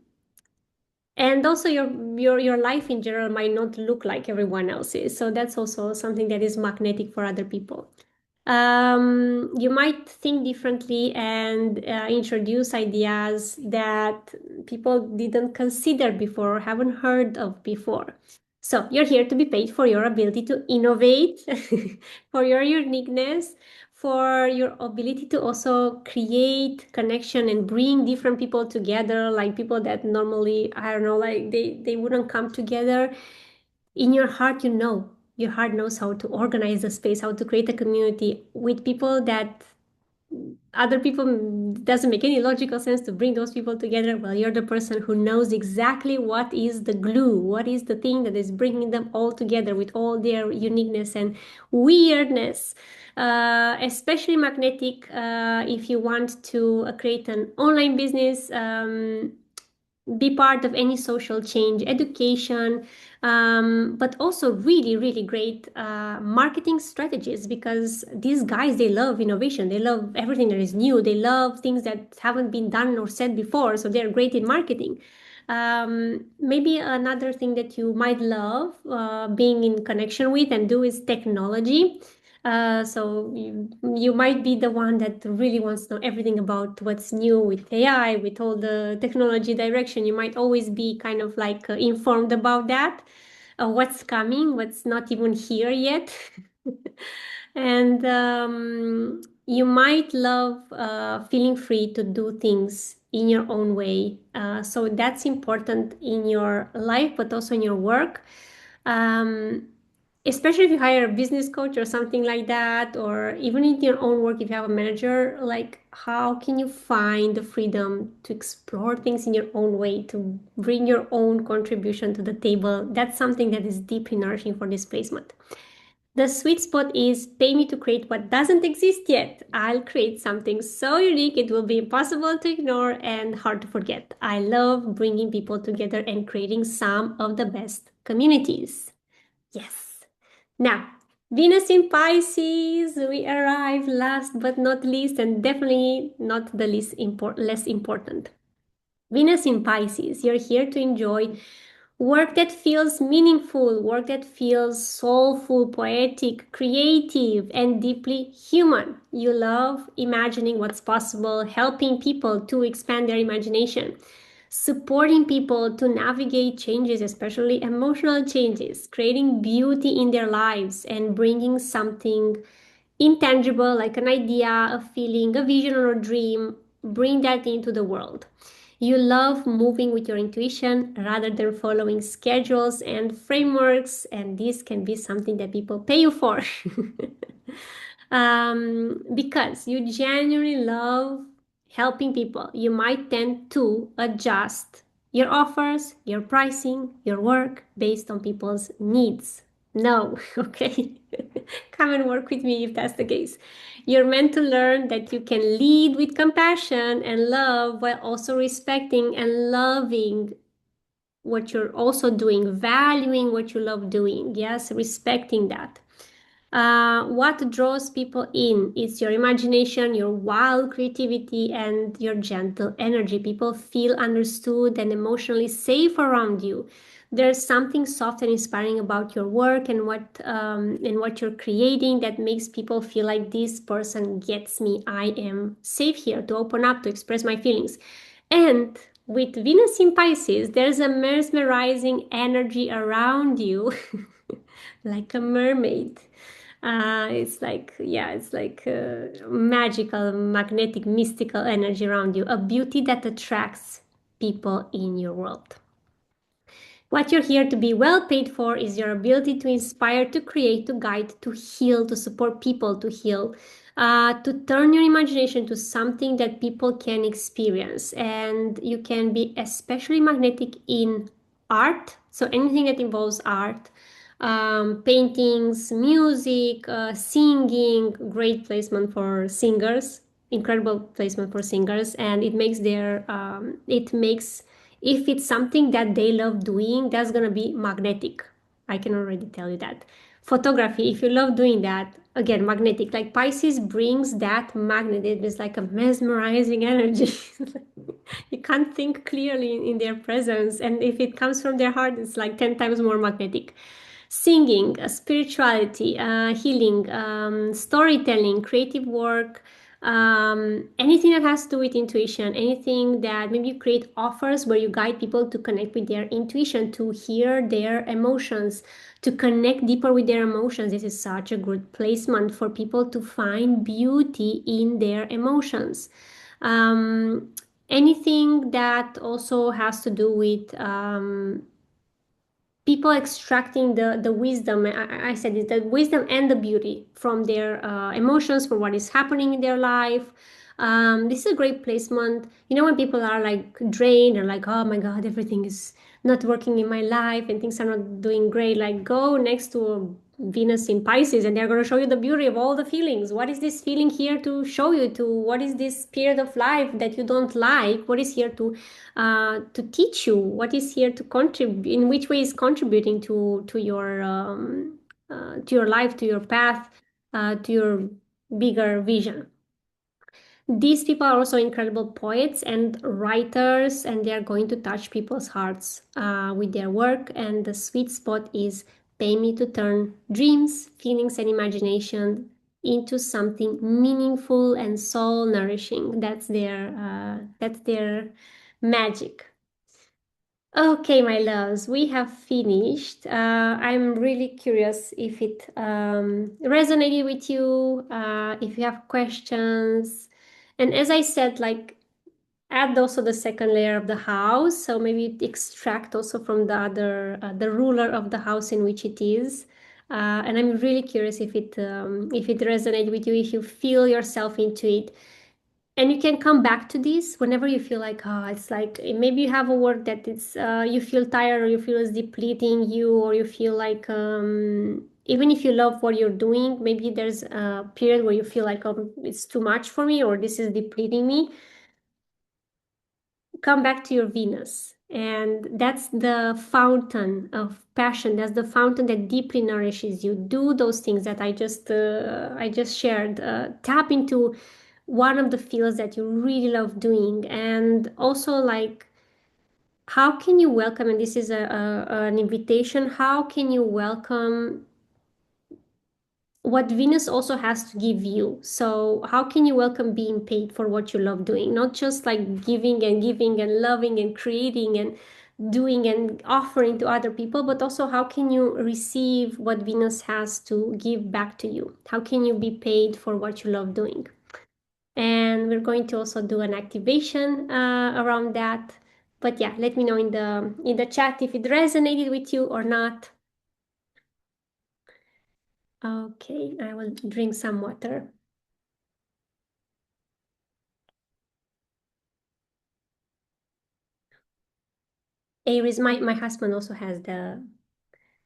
and also your life in general might not look like everyone else's, so that's also something that is magnetic for other people. You might think differently and introduce ideas that people didn't consider before or haven't heard of before. So you're here to be paid for your ability to innovate, for your uniqueness, for your ability to also create connection and bring different people together, like people that normally, I don't know, like they wouldn't come together. In your heart, your heart knows how to organize the space, how to create a community with people that other people doesn't make any logical sense to bring those people together. Well, you're the person who knows exactly what is the glue, what is the thing that is bringing them all together with all their uniqueness and weirdness. Especially magnetic if you want to create an online business, be part of any social change, education, but also really, really great marketing strategies, because these guys, they love innovation. They love everything that is new. They love things that haven't been done or said before. So they're great in marketing. Maybe another thing that you might love being in connection with and do is technology. So you might be the one that really wants to know everything about what's new with AI, with all the technology direction. You might always be kind of like informed about that, what's coming, what's not even here yet. And you might love feeling free to do things in your own way. So that's important in your life, but also in your work. Um, Especially if you hire a business coach or something like that, or even in your own work, if you have a manager, like how can you find the freedom to explore things in your own way, to bring your own contribution to the table? That's something that is deeply nourishing for this placement. The sweet spot is pay me to create what doesn't exist yet. I'll create something so unique it will be impossible to ignore and hard to forget. I love bringing people together and creating some of the best communities. Yes. Now, Venus in Pisces, we arrive last but not least, and definitely not the less important. Venus in Pisces, you're here to enjoy work that feels meaningful, work that feels soulful, poetic, creative, and deeply human. You love imagining what's possible, helping people to expand their imagination, supporting people to navigate changes, especially emotional changes, creating beauty in their lives, and bringing something intangible like an idea, a feeling, a vision, or a dream, bring that into the world. You love moving with your intuition rather than following schedules and frameworks, and this can be something that people pay you for. Because you genuinely love helping people. You might tend to adjust your offers, your pricing, your work based on people's needs. No, okay. Come and work with me if that's the case. You're meant to learn that you can lead with compassion and love while also respecting and loving what you're also doing, valuing what you love doing. Yes, respecting that. What draws people in is your imagination, your wild creativity, and your gentle energy. People feel understood and emotionally safe around you. There's something soft and inspiring about your work and what you're creating that makes people feel like this person gets me. I am safe here to open up, to express my feelings. And with Venus in Pisces, there's a mesmerizing energy around you, like a mermaid. It's like magical, magnetic, mystical energy around you, a beauty that attracts people in your world. What you're here to be well paid for is your ability to inspire, to create, to guide, to heal, to support people to heal, to turn your imagination to something that people can experience. And you can be especially magnetic in art, so anything that involves art, paintings, music, singing, great placement for singers, incredible placement for singers, and it makes if it's something that they love doing, that's gonna be magnetic. I can already tell you that. Photography, if you love doing that, again, magnetic. Like Pisces brings that magnet. It's like a mesmerizing energy. You can't think clearly in their presence. And if it comes from their heart, it's like 10 times more magnetic. Singing, spirituality, healing, storytelling, creative work, Anything that has to do with intuition, anything that maybe you create offers where you guide people to connect with their intuition, to hear their emotions, to connect deeper with their emotions. This is such a good placement for people to find beauty in their emotions. Anything that also has to do with people extracting the wisdom. I said it, the wisdom and the beauty from their emotions, from what is happening in their life. This is a great placement. You know, when people are like drained or like, oh my God, everything is not working in my life and things are not doing great, like go next to Venus in Pisces and they're going to show you the beauty of all the feelings. What is this feeling here to show you? To what is this period of life that you don't like? What is here to teach you? What is here to contribute? In which way is contributing to your life, to your path, to your bigger vision? These people are also incredible poets and writers, and they are going to touch people's hearts with their work. And the sweet spot is pay me to turn dreams, feelings, and imagination into something meaningful and soul nourishing. That's their magic. Okay, my loves, we have finished. I'm really curious if it resonated with you, if you have questions. And as I said, like add also the second layer of the house. So maybe extract also from the other, the ruler of the house in which it is. And I'm really curious if it resonated with you, if you feel yourself into it. And you can come back to this whenever you feel like, oh, it's like maybe you have a work that it's you feel tired or you feel it's depleting you, or you feel like even if you love what you're doing, maybe there's a period where you feel like, oh, it's too much for me or this is depleting me. Come back to your Venus. And that's the fountain of passion. That's the fountain that deeply nourishes you. Do those things that I just shared. Tap into one of the fields that you really love doing, and also like how can you welcome? And this is an invitation. How can you welcome what Venus also has to give you? So how can you welcome being paid for what you love doing? Not just like giving and loving and creating and doing and offering to other people, but also how can you receive what Venus has to give back to you? How can you be paid for what you love doing? And we're going to also do an activation around that. But yeah, let me know in the chat if it resonated with you or not. Okay, I will drink some water. Aries, my husband also has the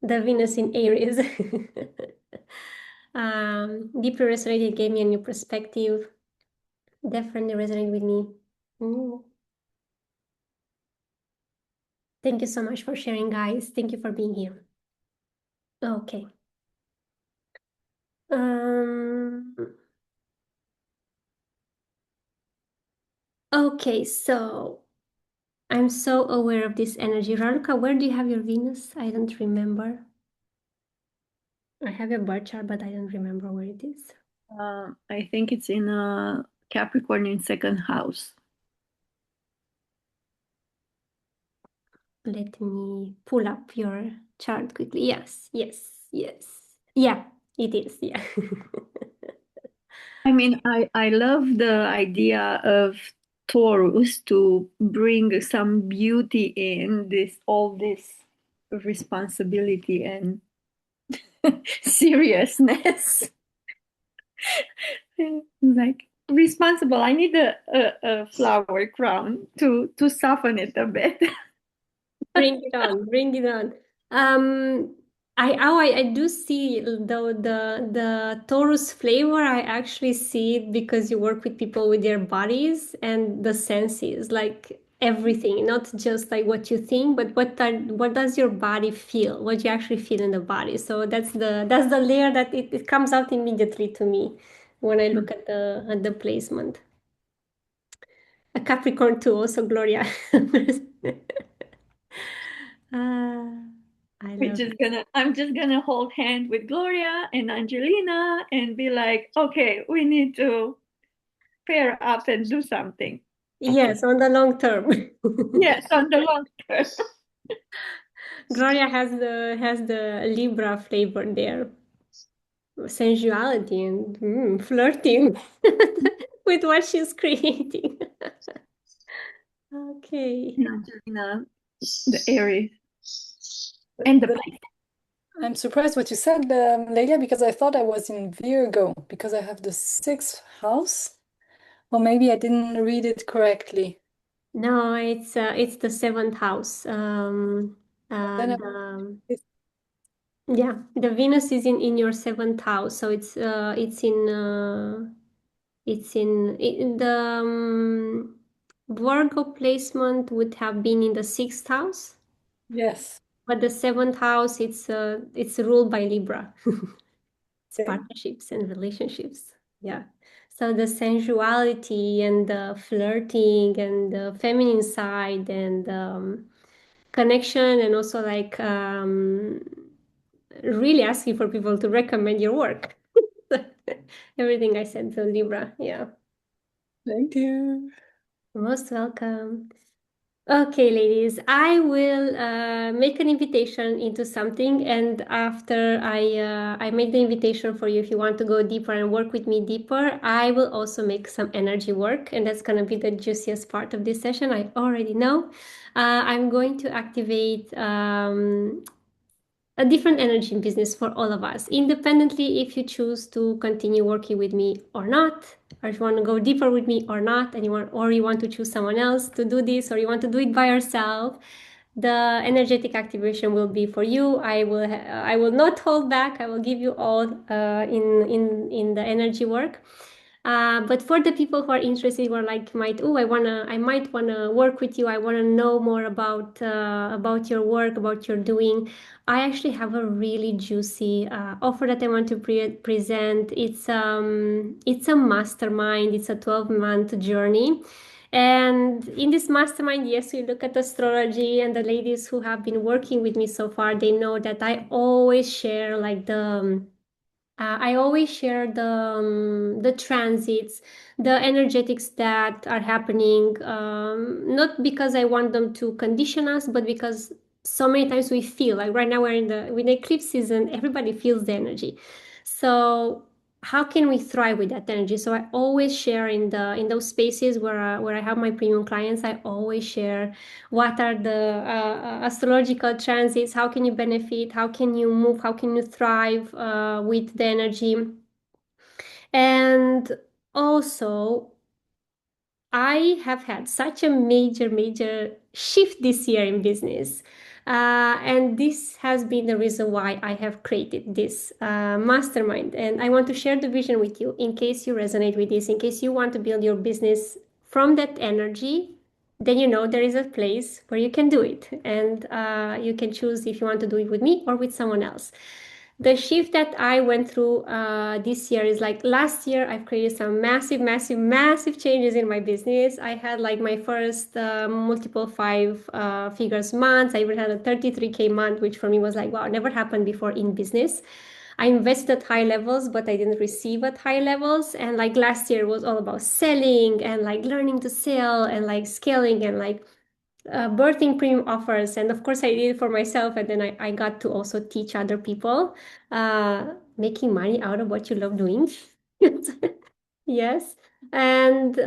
Venus in Aries. Deeply resonated, gave me a new perspective. Definitely resonated with me. Mm. Thank you so much for sharing, guys. Thank you for being here. Okay. Um, okay, so I'm so aware of this energy. Raluca, where do you have your Venus? I don't remember. I have your birth chart, but I don't remember where it is. I think it's in Capricorn in second house. Let me pull up your chart quickly. Yes, yes, yes. Yeah, it is. Yeah. I mean, I love the idea of Taurus to bring some beauty in this, all this responsibility and seriousness. Like responsible. I need a flower crown to soften it a bit. Bring it on, bring it on. Um, I do see the Taurus flavor. I actually see it because you work with people with their bodies and the senses, like everything, not just like what you think, but what does your body feel, what you actually feel in the body. So that's the layer that it comes out immediately to me when I look at the placement. A Capricorn too, also Gloria. I We're love just gonna I'm just gonna hold hand with Gloria and Angelina and be like, okay, we need to pair up and do something. Yes, on the long term. Yes, on the long term. Gloria has the Libra flavor there, sensuality and flirting with what she's creating. Okay. And Angelina, the Aries, and the But I'm surprised what you said, Leila, because I thought I was in Virgo because I have the sixth house. Or maybe I didn't read it correctly. No, it's the seventh house. Then I, it's, Yeah, the Venus is in your seventh house, so it's in the Virgo placement would have been in the sixth house, yes. but the seventh house it's ruled by Libra. It's Okay. partnerships and relationships. Yeah. So the sensuality and the flirting and the feminine side and connection and also like really asking for people to recommend your work. Everything I said to Libra. Yeah. Thank you. Most welcome. Okay, ladies, I will make an invitation into something, and after I make the invitation for you, if you want to go deeper and work with me deeper, I will also make some energy work, and that's gonna be the juiciest part of this session. I already know. I'm going to activate a different energy in business for all of us, independently if you choose to continue working with me or not, or if you want to go deeper with me or not, and you want to choose someone else to do this, or you want to do it by yourself. The energetic activation will be for you. I will not hold back. I will give you all in the energy work. But for the people who are interested, who are like, I might wanna work with you. I wanna know more about your work, about your doing. I actually have a really juicy offer that I want to present. It's a mastermind. It's a 12-month journey. And in this mastermind, yes, we look at astrology, and the ladies who have been working with me so far, they know that I always share like I always share the transits, the energetics that are happening, not because I want them to condition us, but because so many times we feel like right now we're in the eclipse season, everybody feels the energy. So how can we thrive with that energy? So I always share in those spaces where I have my premium clients. I always share what are the astrological transits, how can you benefit, how can you move, how can you thrive with the energy. And also I have had such a major, major shift this year in business. And this has been the reason why I have created this mastermind. And I want to share the vision with you in case you resonate with this, in case you want to build your business from that energy. Then you know there is a place where you can do it. And you can choose if you want to do it with me or with someone else. The shift that I went through this year is like last year, I've created some massive, massive, massive changes in my business. I had like my first multiple five figures months. I even had a 33K month, which for me was like, wow, never happened before in business. I invested at high levels, but I didn't receive at high levels. And like last year was all about selling and like learning to sell and like scaling and like birthing premium offers. And of course, I did it for myself. And then I got to also teach other people, making money out of what you love doing. Yes. And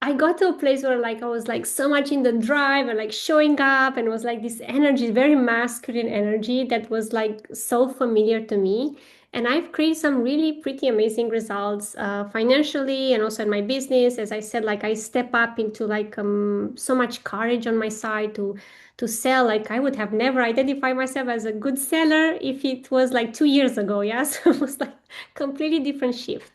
I got to a place where like I was like so much in the drive and like showing up and it was like this energy, very masculine energy that was like so familiar to me. And I've created some really pretty amazing results financially and also in my business. As I said, like I step up into like so much courage on my side to sell. Like I would have never identified myself as a good seller if it was like 2 years ago. Yeah, so it was like completely different shift.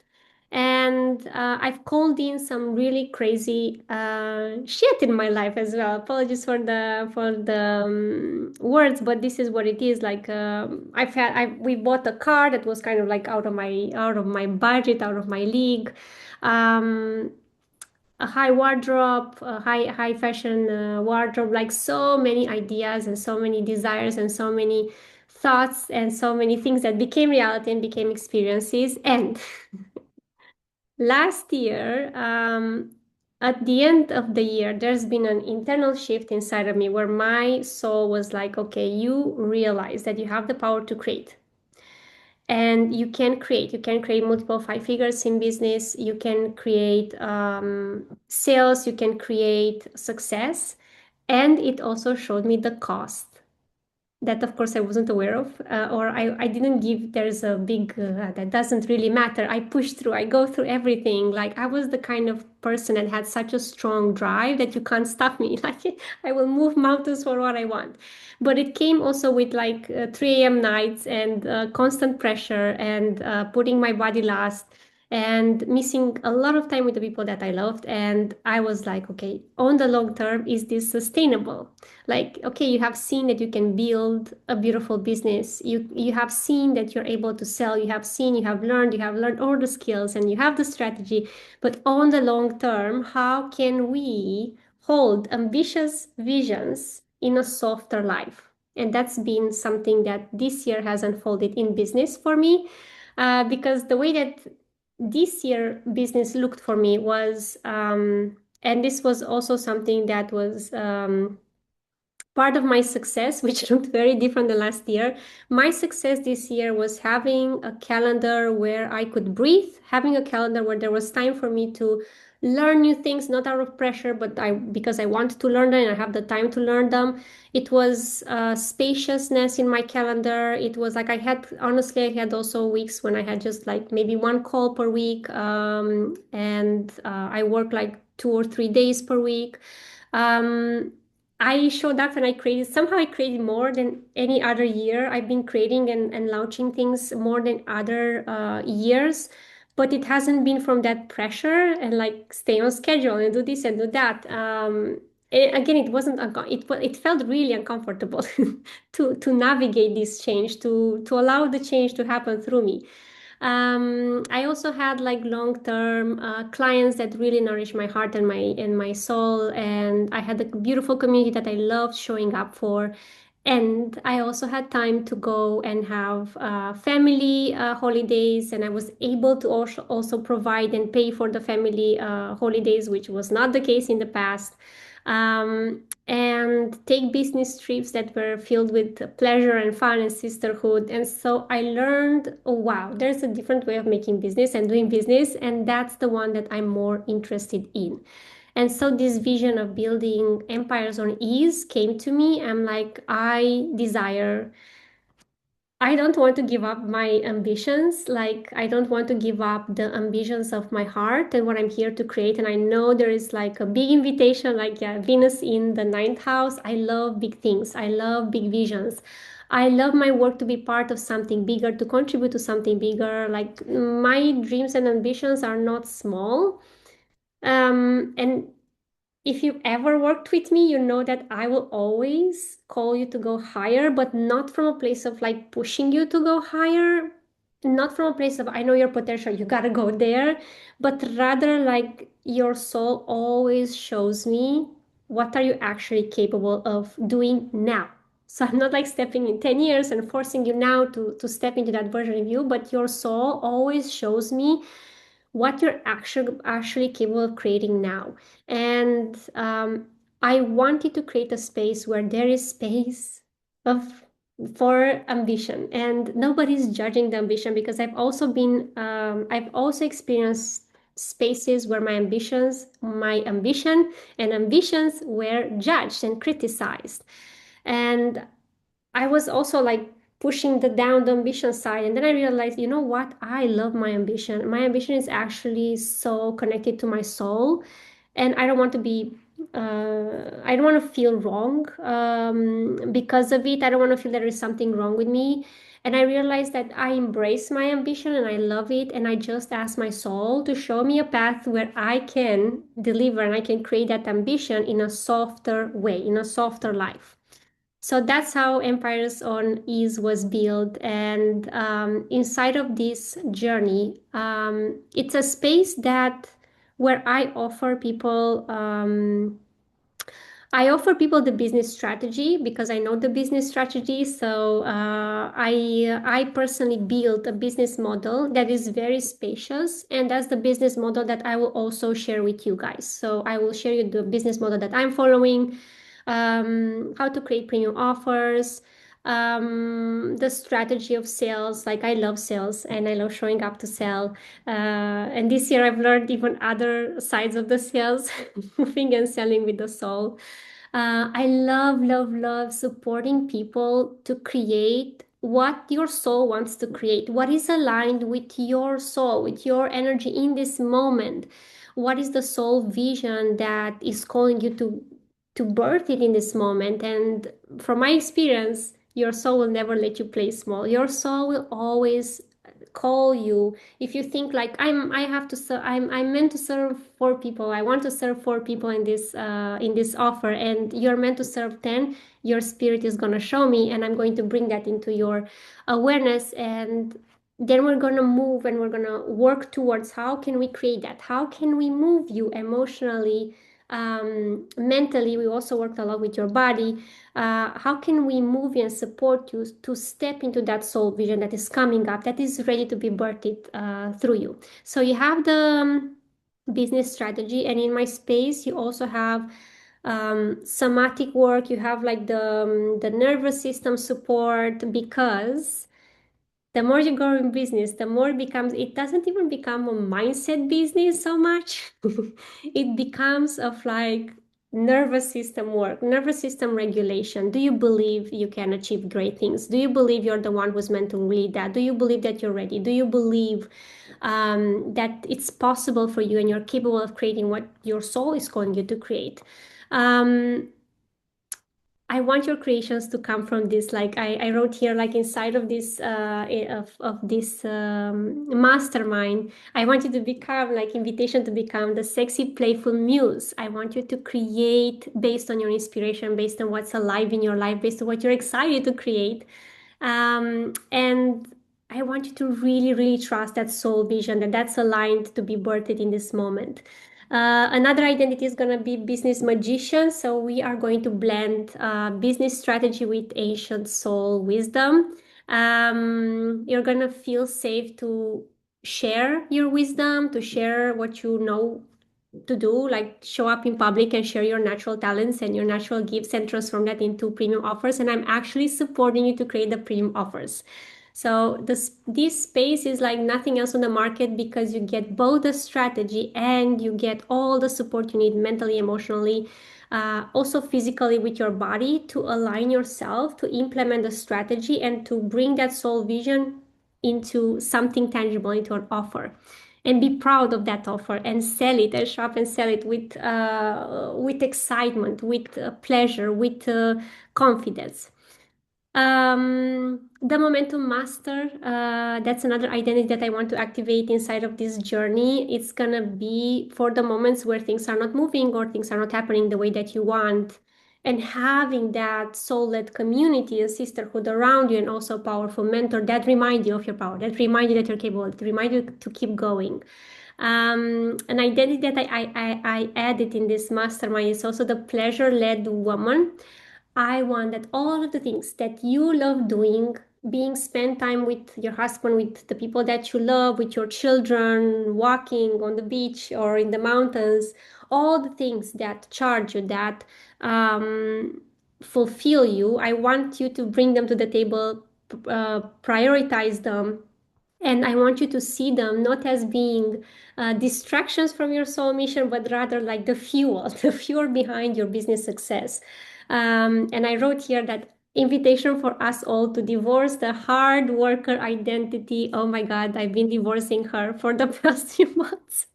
And I've called in some really crazy shit in my life as well. Apologies for the words, but this is what it is. Like we bought a car that was kind of like out of my budget, out of my league. Um, a high wardrobe, a high fashion wardrobe, like so many ideas and so many desires and so many thoughts and so many things that became reality and became experiences. And last year, at the end of the year, there's been an internal shift inside of me where my soul was like, okay, you realize that you have the power to create. And you can create multiple five figures in business, you can create sales, you can create success. And it also showed me the cost that of course I wasn't aware of, or I didn't give, there's a big, that doesn't really matter. I push through, I go through everything. Like I was the kind of person that had such a strong drive that you can't stop me. Like I will move mountains for what I want. But it came also with like 3 a.m. nights and constant pressure and putting my body last and missing a lot of time with the people that I loved. And I was like, okay, on the long term, is this sustainable? Like, okay, you have seen that you can build a beautiful business. You have seen that you're able to sell. You have seen, you have learned all the skills and you have the strategy. But on the long term, how can we hold ambitious visions in a softer life? And that's been something that this year has unfolded in business for me. Because the way that this year business looked for me was, and this was also something that was part of my success, which looked very different than last year. My success this year was having a calendar where I could breathe, having a calendar where there was time for me to learn new things, not out of pressure, but because I wanted to learn them and I have the time to learn them. It was spaciousness in my calendar. It was like honestly, I had also weeks when I had just like maybe one call per week, and I worked like 2 or 3 days per week. Um, I showed up and somehow I created more than any other year. I've been creating and launching things more than other years, but it hasn't been from that pressure and like stay on schedule and do this and do that. Again, it wasn't, it felt really uncomfortable to navigate this change, to allow the change to happen through me. I also had like long-term clients that really nourished my heart and my soul, and I had a beautiful community that I loved showing up for. And I also had time to go and have family holidays, and I was able to also provide and pay for the family holidays, which was not the case in the past. And take business trips that were filled with pleasure and fun and sisterhood. And so I learned, oh wow, there's a different way of making business and doing business, and that's the one that I'm more interested in. And so this vision of building empires on ease came to me. I'm like, I don't want to give up my ambitions. Like, I don't want to give up the ambitions of my heart and what I'm here to create. And I know there is like a big invitation, like, yeah, Venus in the ninth house. I love big things. I love big visions. I love my work to be part of something bigger, to contribute to something bigger. Like, my dreams and ambitions are not small. And if you've ever worked with me, you know that I will always call you to go higher, but not from a place of like pushing you to go higher, not from a place of I know your potential, you gotta go there, but rather like your soul always shows me what are you actually capable of doing now. So I'm not like stepping in 10 years and forcing you now to step into that version of you, but your soul always shows me what you're actually capable of creating now. And I wanted to create a space where there is space of for ambition, and nobody's judging the ambition, because I've also experienced spaces where my ambition and ambitions were judged and criticized. And I was also like pushing the ambition side. And then I realized, you know what? I love my ambition. My ambition is actually so connected to my soul. And I don't want to feel wrong because of it. I don't want to feel there is something wrong with me. And I realized that I embrace my ambition and I love it. And I just ask my soul to show me a path where I can deliver and I can create that ambition in a softer way, in a softer life. So that's how Empires on Ease was built. And inside of this journey, it's a space that where I offer people I offer people the business strategy because I know the business strategy. So I personally built a business model that is very spacious, and that's the business model that I will also share with you guys. So I will share you the business model that I'm following, how to create premium offers, the strategy of sales. Like I love sales and I love showing up to sell. And this year I've learned even other sides of the sales, moving and selling with the soul. I love, love, love supporting people to create what your soul wants to create, what is aligned with your soul, with your energy in this moment. What is the soul vision that is calling you to birth it in this moment? And from my experience, your soul will never let you play small. Your soul will always call you. If you think like I have to serve, I'm meant to serve 4 people, I want to serve 4 people in this offer, and you're meant to serve 10, your spirit is going to show me, and I'm going to bring that into your awareness. And then we're going to move and we're going to work towards how can we create that, how can we move you emotionally, mentally. We also worked a lot with your body. How can we move you and support you to step into that soul vision that is coming up, that is ready to be birthed through you? So you have the business strategy, and in my space, you also have somatic work. You have like the nervous system support, because the more you grow in business, the more it doesn't even become a mindset business so much. It becomes of like nervous system work, nervous system regulation. Do you believe you can achieve great things? Do you believe you're the one who's meant to lead that? Do you believe that you're ready? Do you believe that it's possible for you and you're capable of creating what your soul is calling you to create? I want your creations to come from this. Like I wrote here, like inside of this of this mastermind, I want you to become like invitation to become the sexy, playful muse. I want you to create based on your inspiration, based on what's alive in your life, based on what you're excited to create. And I want you to really, really trust that soul vision, that that's aligned to be birthed in this moment. Another identity is going to be business magician. So we are going to blend business strategy with ancient soul wisdom. You're going to feel safe to share your wisdom, to share what you know to do, like show up in public and share your natural talents and your natural gifts and transform that into premium offers. And I'm actually supporting you to create the premium offers. So this space is like nothing else on the market, because you get both the strategy and you get all the support you need mentally, emotionally, also physically with your body, to align yourself, to implement the strategy, and to bring that soul vision into something tangible, into an offer. And be proud of that offer and sell it and shop and sell it with excitement, with pleasure, with confidence. The momentum master, that's another identity that I want to activate inside of this journey. It's gonna be for the moments where things are not moving or things are not happening the way that you want, and having that soul-led community and sisterhood around you, and also a powerful mentor that remind you of your power, that remind you that you're capable, that remind you to keep going. An identity that I added in this mastermind is also the pleasure-led woman. I want that all of the things that you love doing, being spend time with your husband, with the people that you love, with your children, walking on the beach or in the mountains, all the things that charge you, that fulfill you, I want you to bring them to the table, prioritize them, and I want you to see them not as being distractions from your soul mission, but rather like the fuel, the fuel behind your business success. And I wrote here that invitation for us all to divorce the hard worker identity. Oh my God, I've been divorcing her for the past few months.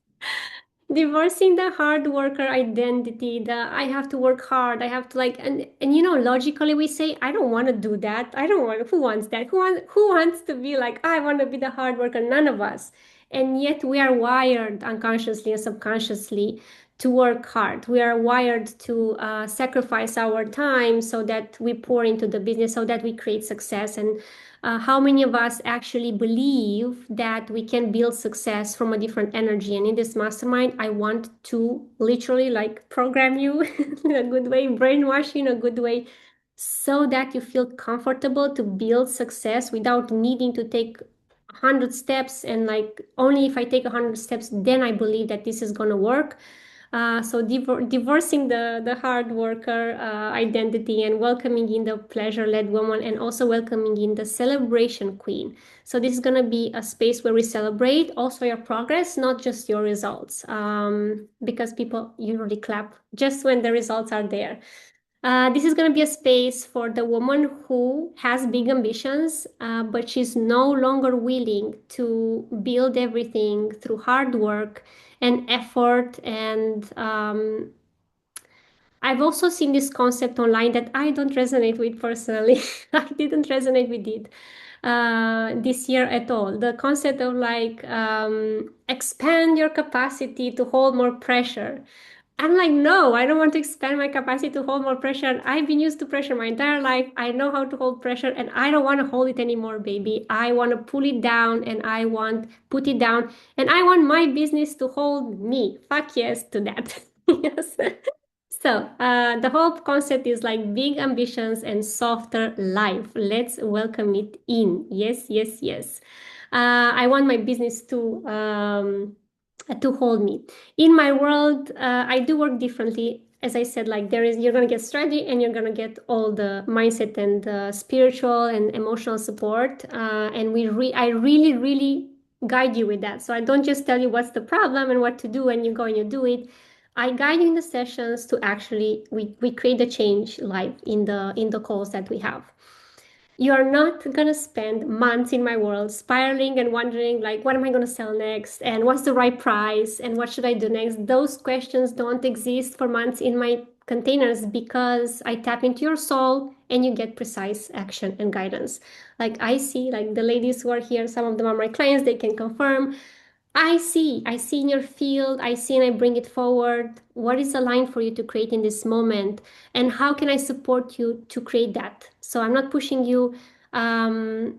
Divorcing the hard worker identity, the I have to work hard, I have to like, and you know, logically we say, I don't want to do that. I don't want, who wants that? Who wants to be like, I want to be the hard worker? None of us. And yet we are wired unconsciously and subconsciously to work hard. We are wired to sacrifice our time so that we pour into the business, so that we create success. And how many of us actually believe that we can build success from a different energy? And in this mastermind, I want to literally like program you in a good way, brainwash you in a good way, so that you feel comfortable to build success without needing to take 100 steps. And like, only if I take 100 steps, then I believe that this is going to work. So divorcing the hard worker identity and welcoming in the pleasure-led woman, and also welcoming in the celebration queen. So this is going to be a space where we celebrate also your progress, not just your results, because people usually clap just when the results are there. This is going to be a space for the woman who has big ambitions, but she's no longer willing to build everything through hard work and effort. And I've also seen this concept online that I don't resonate with personally. I didn't resonate with it this year at all. The concept of like expand your capacity to hold more pressure. I'm like, no, I don't want to expand my capacity to hold more pressure. I've been used to pressure my entire life. I know how to hold pressure, and I don't want to hold it anymore, baby. I want to pull it down, and I want put it down, and I want my business to hold me. Fuck yes to that. Yes. So the whole concept is like big ambitions and softer life. Let's welcome it in. Yes, yes, yes. I want my business to hold me. In my world, I do work differently. As I said, like you're gonna get strategy, and you're gonna get all the mindset and spiritual and emotional support. And I really, really guide you with that. So I don't just tell you what's the problem and what to do, and you go and you do it. I guide you in the sessions to actually we create the change live in the calls that we have. You are not gonna spend months in my world spiraling and wondering like, what am I gonna sell next, and what's the right price, and what should I do next? Those questions don't exist for months in my containers, because I tap into your soul and you get precise action and guidance. Like I see, like the ladies who are here, some of them are my clients, they can confirm. I see in your field, I see, and I bring it forward. What is aligned for you to create in this moment? And how can I support you to create that? So I'm not pushing you. I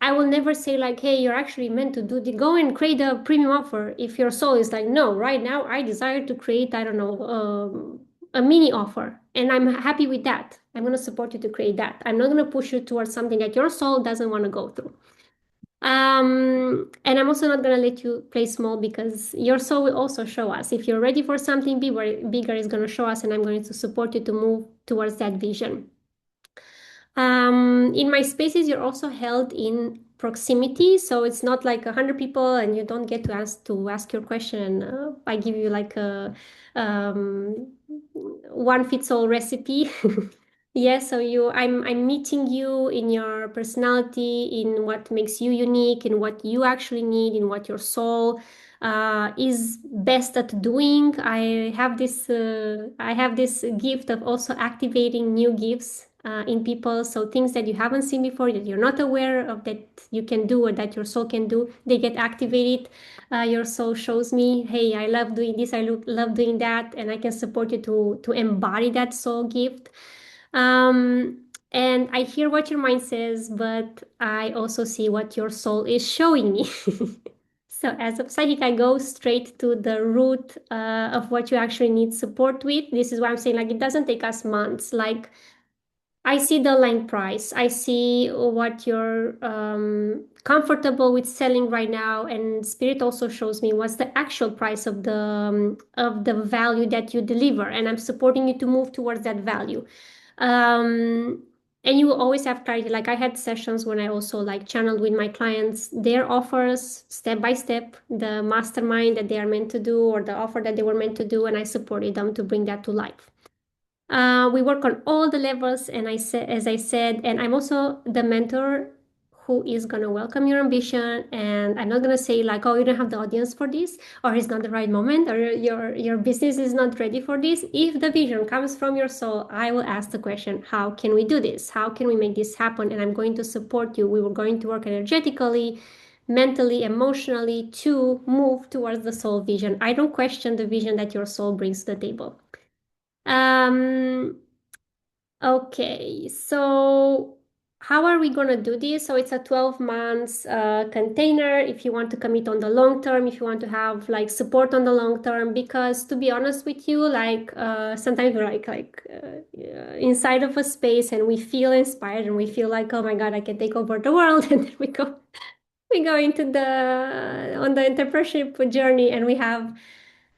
will never say like, hey, you're actually meant to go and create a premium offer. If your soul is like, no, right now I desire to create, I don't know, a mini offer. And I'm happy with that. I'm going to support you to create that. I'm not going to push you towards something that your soul doesn't want to go through. And I'm also not gonna let you play small, because your soul will also show us. If you're ready for something bigger is gonna show us, and I'm going to support you to move towards that vision. In my spaces, you're also held in proximity, so it's not like 100 people and you don't get to ask your question. I give you like a one fits all recipe. Yes, so I'm meeting you in your personality, in what makes you unique, in what you actually need, in what your soul is best at doing. I have this gift of also activating new gifts in people. So things that you haven't seen before, that you're not aware of, that you can do or that your soul can do, they get activated. Your soul shows me, hey, I love doing this, love doing that, and I can support you to embody that soul gift. And I hear what your mind says, but I also see what your soul is showing me. So as a psychic, I go straight to the root of what you actually need support with. This is why I'm saying, like, it doesn't take us months. Like, I see the line price. I see what you're comfortable with selling right now, and Spirit also shows me what's the actual price of the value that you deliver, and I'm supporting you to move towards that value. And you will always have clarity. Like I had sessions when I also like channeled with my clients their offers step by step, the mastermind that they are meant to do or the offer that they were meant to do, and I supported them to bring that to life. We work on all the levels, and as I said, and I'm also the mentor who is gonna welcome your ambition. And I'm not gonna say like, oh, you don't have the audience for this, or it's not the right moment, or your business is not ready for this. If the vision comes from your soul, I will ask the question, how can we do this? How can we make this happen? And I'm going to support you. We were going to work energetically mentally, emotionally to move towards the soul vision. I don't question the vision that your soul brings to the table. Okay, so how are we going to do this? So it's a 12 months container if you want to commit on the long term, if you want to have like support on the long term, because to be honest with you, like sometimes we're inside of a space and we feel inspired and we feel like, oh my God, I can take over the world. And then we go into on the entrepreneurship journey and we have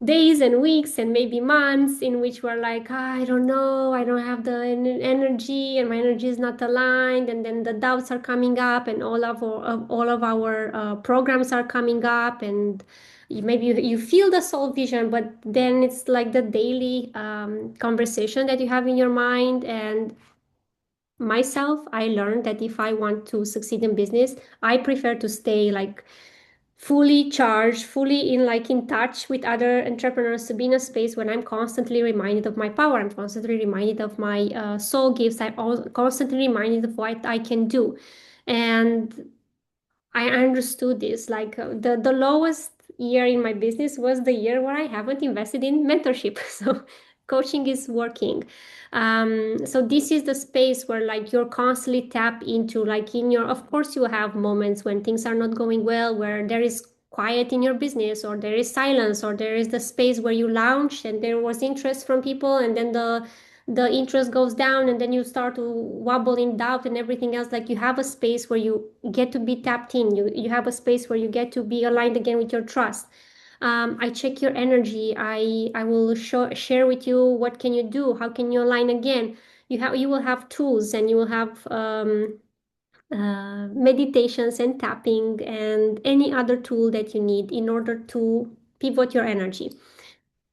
days and weeks and maybe months in which we're like, "Ah, I don't know, I don't have the energy and my energy is not aligned," and then the doubts are coming up and all of our programs are coming up, and maybe you feel the soul vision, but then it's like the daily conversation that you have in your mind. And myself, I learned that if I want to succeed in business, I prefer to stay like fully charged, fully in touch with other entrepreneurs, to be in a space when I'm constantly reminded of my power. I'm constantly reminded of my soul gifts. I'm constantly reminded of what I can do. And I understood this. Like the lowest year in my business was the year where I haven't invested in mentorship. So coaching is working. So this is the space where like you're constantly tap into like in your, of course you have moments when things are not going well, where there is quiet in your business, or there is silence, or there is the space where you launched and there was interest from people, and then the interest goes down, and then you start to wobble in doubt and everything else. Like you have a space where you get to be tapped in. You have a space where you get to be aligned again with your trust. I check your energy. I will share with you what can you do, how can you align again. You will have tools, and you will have meditations and tapping and any other tool that you need in order to pivot your energy.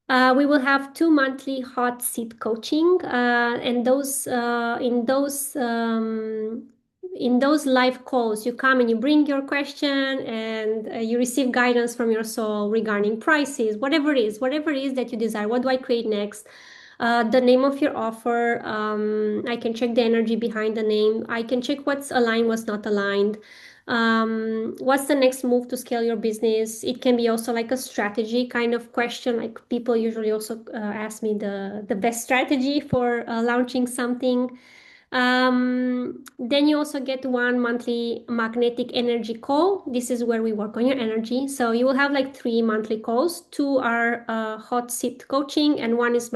We will have 2 monthly hot seat coaching, and in those live calls, you come and you bring your question, and you receive guidance from your soul regarding prices, whatever it is that you desire. What do I create next? The name of your offer. I can check the energy behind the name. I can check what's aligned, what's not aligned. What's the next move to scale your business? It can be also like a strategy kind of question. Like people usually also ask me the best strategy for launching something. Then you also get 1 monthly magnetic energy call. This is where we work on your energy. So you will have like 3 monthly calls. Two are hot seat coaching, and one is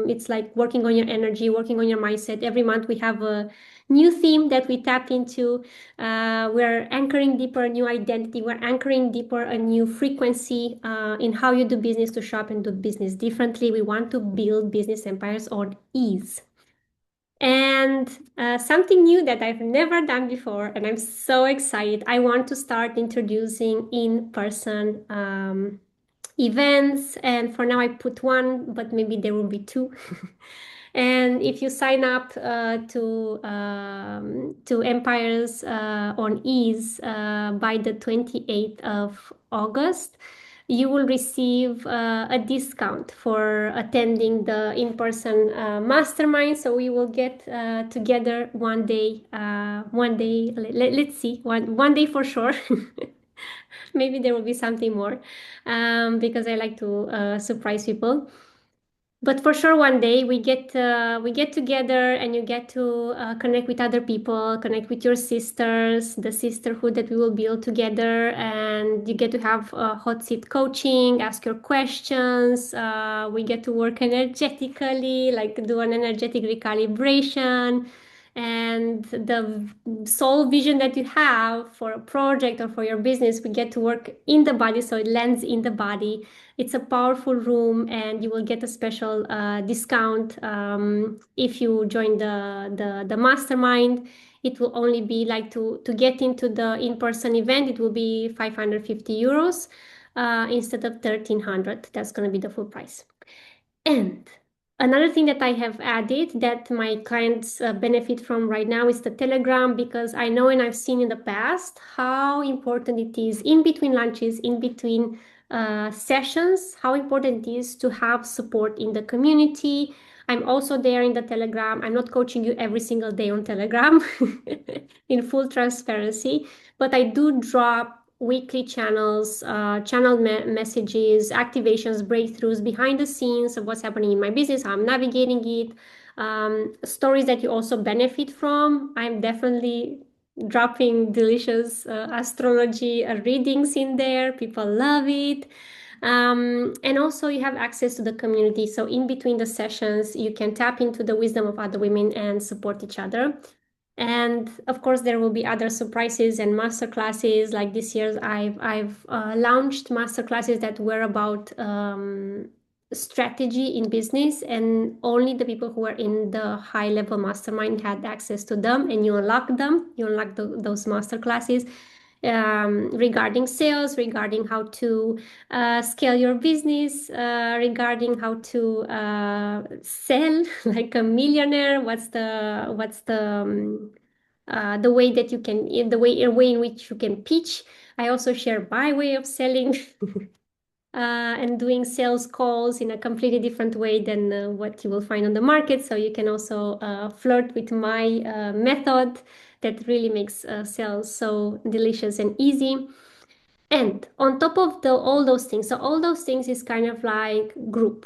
it's like working on your energy, working on your mindset. Every month we have a new theme that we tap into. We're anchoring deeper a new identity. We're anchoring deeper a new frequency in how you do business, to shop and do business differently. We want to build business empires on ease. And something new that I've never done before, and I'm so excited. I want to start introducing in-person events, and for now I put one, but maybe there will be two. And if you sign up to Empires on Ease by the 28th of August, you will receive a discount for attending the in-person mastermind. So we will get together one day. Let's see, one day for sure. Maybe there will be something more, because I like to surprise people. But for sure, one day we get together, and you get to connect with other people, connect with your sisters, the sisterhood that we will build together, and you get to have hot seat coaching, ask your questions. We get to work energetically, like do an energetic recalibration, and the soul vision that you have for a project or for your business, we get to work in the body, so it lands in the body. It's a powerful room, and you will get a special discount if you join the mastermind. It will only be like to get into the in-person event, it will be 550 euros instead of 1300. That's going to be the full price. And another thing that I have added that my clients benefit from right now is the Telegram, because I know and I've seen in the past how important it is in between lunches, in between sessions, how important it is to have support in the community. I'm also there in the Telegram. I'm not coaching you every single day on Telegram in full transparency, but I do drop weekly channels, messages, activations, breakthroughs behind the scenes of what's happening in my business, how I'm navigating it, stories that you also benefit from. I'm definitely dropping delicious astrology readings in there. People love it. And also you have access to the community. So in between the sessions, you can tap into the wisdom of other women and support each other. And of course, there will be other surprises and master classes. Like this year, I've launched master classes that were about strategy in business, and only the people who are in the high level mastermind had access to them. And you unlock them. You unlock those master classes regarding sales, regarding how to scale your business, regarding how to sell like a millionaire. The way that you can, the way in which you can pitch. I also share my way of selling. And doing sales calls in a completely different way than what you will find on the market. So you can also flirt with my method that really makes sales so delicious and easy. And on top of all those things, so all those things is kind of like group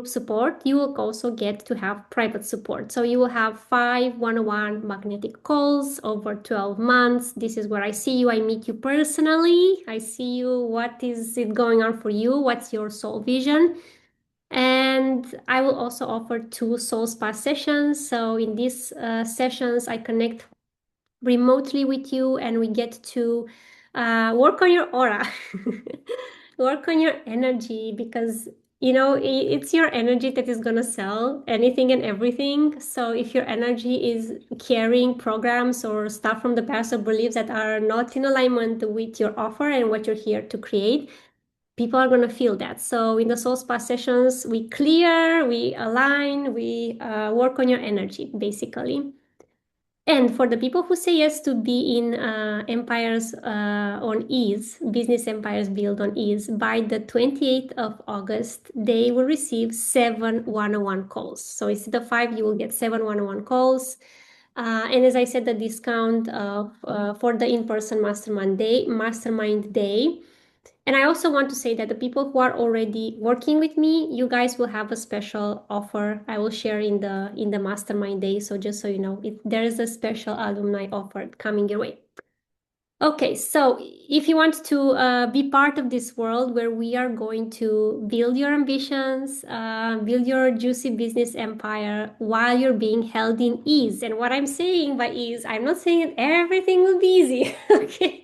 support. You will also get to have private support. So you will have 5 one-on-one magnetic calls over 12 months. This is where I see you. I meet you personally. I see you. What is it going on for you? What's your soul vision? And I will also offer 2 soul spa sessions. So in these sessions, I connect remotely with you and we get to work on your aura, work on your energy, because it's your energy that is going to sell anything and everything. So if your energy is carrying programs or stuff from the past or beliefs that are not in alignment with your offer and what you're here to create, people are going to feel that. So in the soul spa sessions, we clear, we align, we work on your energy basically. And for the people who say yes to be in empires on ease, business empires built on ease, by the 28th of August, they will receive 7 one-on-one calls. So instead of 5, you will get 7 one-on-one calls. And as I said, the discount for the in-person mastermind day. And I also want to say that the people who are already working with me, you guys will have a special offer I will share in the mastermind day. So just so you know, there is a special alumni offer coming your way. Okay, so if you want to be part of this world where we are going to build your ambitions, build your juicy business empire while you're being held in ease. And what I'm saying by ease, I'm not saying that everything will be easy. Okay,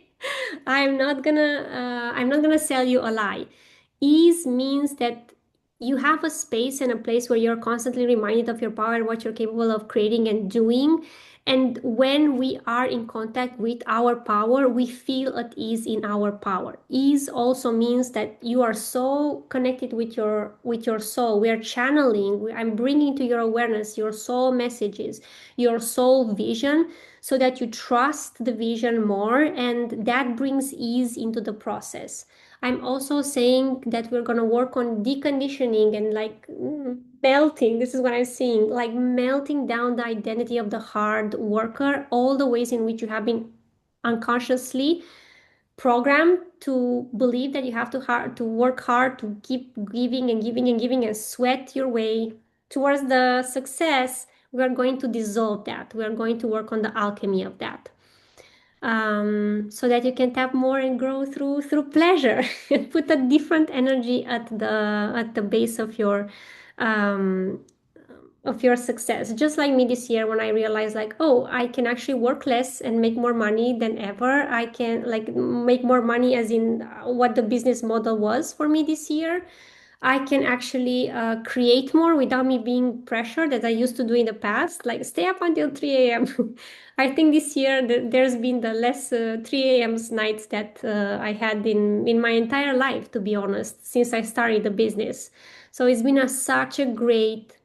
I'm not gonna sell you a lie. Ease means that you have a space and a place where you're constantly reminded of your power, what you're capable of creating and doing. And when we are in contact with our power, we feel at ease in our power. Ease also means that you are so connected with your soul. We are channeling. I'm bringing to your awareness your soul messages, your soul vision, so that you trust the vision more, and that brings ease into the process. I'm also saying that we're going to work on deconditioning and like melting. This is what I'm seeing, like melting down the identity of the hard worker, all the ways in which you have been unconsciously programmed to believe that you have to work hard, to keep giving and giving and giving and sweat your way towards the success. We are going to dissolve that. We are going to work on the alchemy of that, so that you can tap more and grow through pleasure and put a different energy at the base um, of your success. Just like me this year, when I realized like, oh, I can actually work less and make more money than ever. I can like make more money as in what the business model was for me this year. I can actually create more without me being pressured as I used to do in the past, like stay up until 3 a.m. I think this year there's been the less 3 a.m. nights that I had in my entire life, to be honest, since I started the business. So it's been such a great,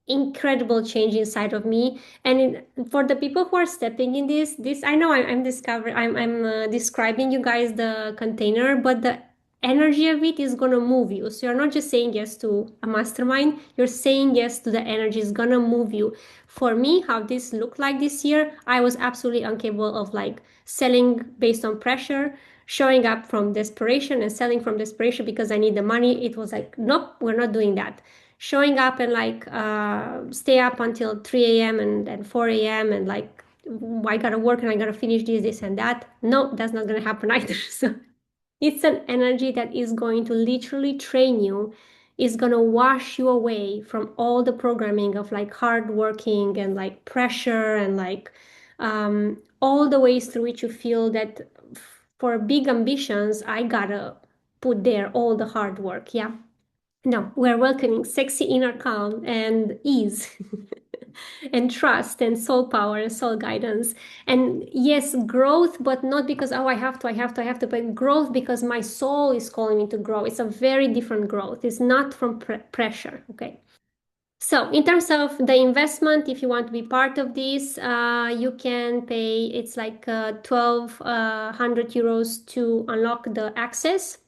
incredible change inside of me. And for the people who are stepping in this I know I'm describing you guys the container, but the energy of it is gonna move you. So you're not just saying yes to a mastermind, you're saying yes to the energy is gonna move you. For me, how this looked like this year, I was absolutely incapable of like selling based on pressure, showing up from desperation and selling from desperation because I need the money. It was like, nope, we're not doing that. Showing up and like stay up until 3 a.m. and 4 a.m. and like I gotta work and I gotta finish this and that. No, that's not gonna happen either. So it's an energy that is going to literally train you, is going to wash you away from all the programming of like hard working and like pressure and like all the ways through which you feel that for big ambitions, I gotta put there all the hard work. Yeah. No, we're welcoming sexy inner calm and ease and trust and soul power and soul guidance. And yes, growth, but not because, oh, I have to, but growth because my soul is calling me to grow. It's a very different growth. It's not from pressure. Okay. So in terms of the investment, if you want to be part of this, you can pay, it's like 1,200 euros to unlock the access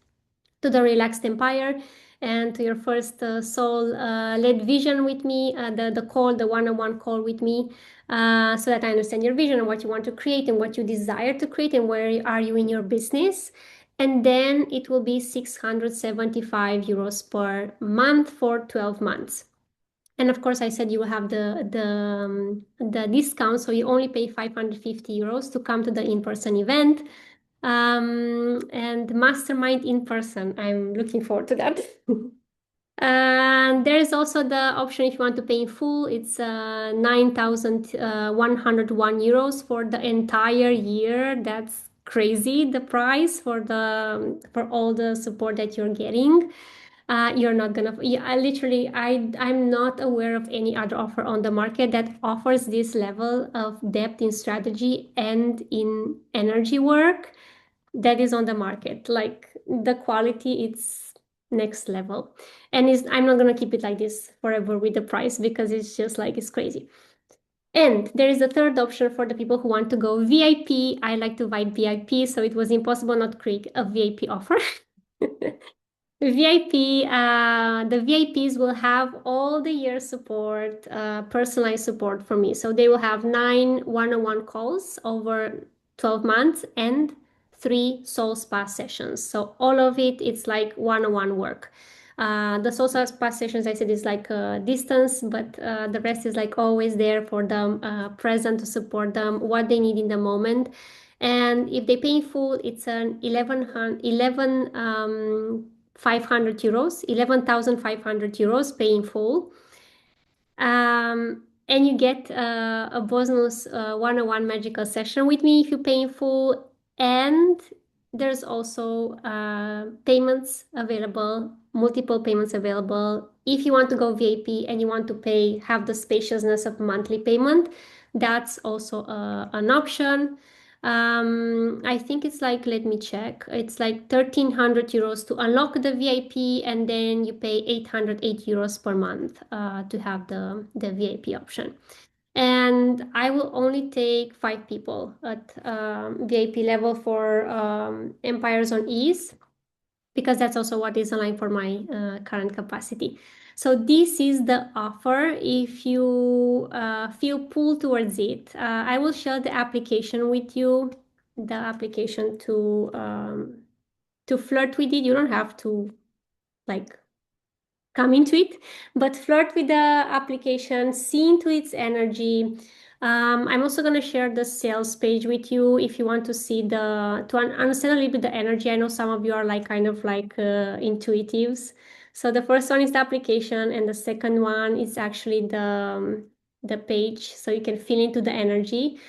to the Relaxed Empire and to your first soul-led vision with me, the call, the one-on-one call with me, so that I understand your vision and what you want to create and what you desire to create and where are you in your business. And then it will be 675 euros per month for 12 months. And of course, I said you will have the discount, so you only pay 550 euros to come to the in-person event. And mastermind in person. I'm looking forward to that. And there is also the option if you want to pay in full. It's 9,101 euros for the entire year. That's crazy, the price for all the support that you're getting. You're not gonna. Yeah, I'm not aware of any other offer on the market that offers this level of depth in strategy and in energy work that is on the market. Like the quality, it's next level. And I'm not gonna keep it like this forever with the price because it's just like it's crazy. And there is a third option for the people who want to go VIP. I like to vibe VIP, so it was impossible not to create a VIP offer. VIP, the VIPs will have all the year support, personalized support from me. So they will have 9 one-on-one calls over 12 months and 3 soul spa sessions. So all of it, it's like one-on-one work. The soul spa sessions, I said, is like a distance, but the rest is like always there for them, present to support them, what they need in the moment. And if they pay in full, it's an 500 euros, 11,500 euros pay in full. And you get a bonus one-on-one magical session with me if you pay in full. And there's also payments available, multiple payments available. If you want to go VIP and you want to pay, have the spaciousness of monthly payment, that's also an option. I think it's like, let me check. It's like 1,300 euros to unlock the VIP, and then you pay 808 euros per month to have the VIP option. And I will only take 5 people at VIP level for Empires on Ease, because that's also what is aligned for my current capacity. So this is the offer. If you feel pulled towards it, I will share the application with you, the application to flirt with it. You don't have to like come into it, but flirt with the application, see into its energy. I'm also going to share the sales page with you if you want to see to understand a little bit the energy. I know some of you are like kind of like intuitives. So the first one is the application, and the second one is actually the page, so you can feel into the energy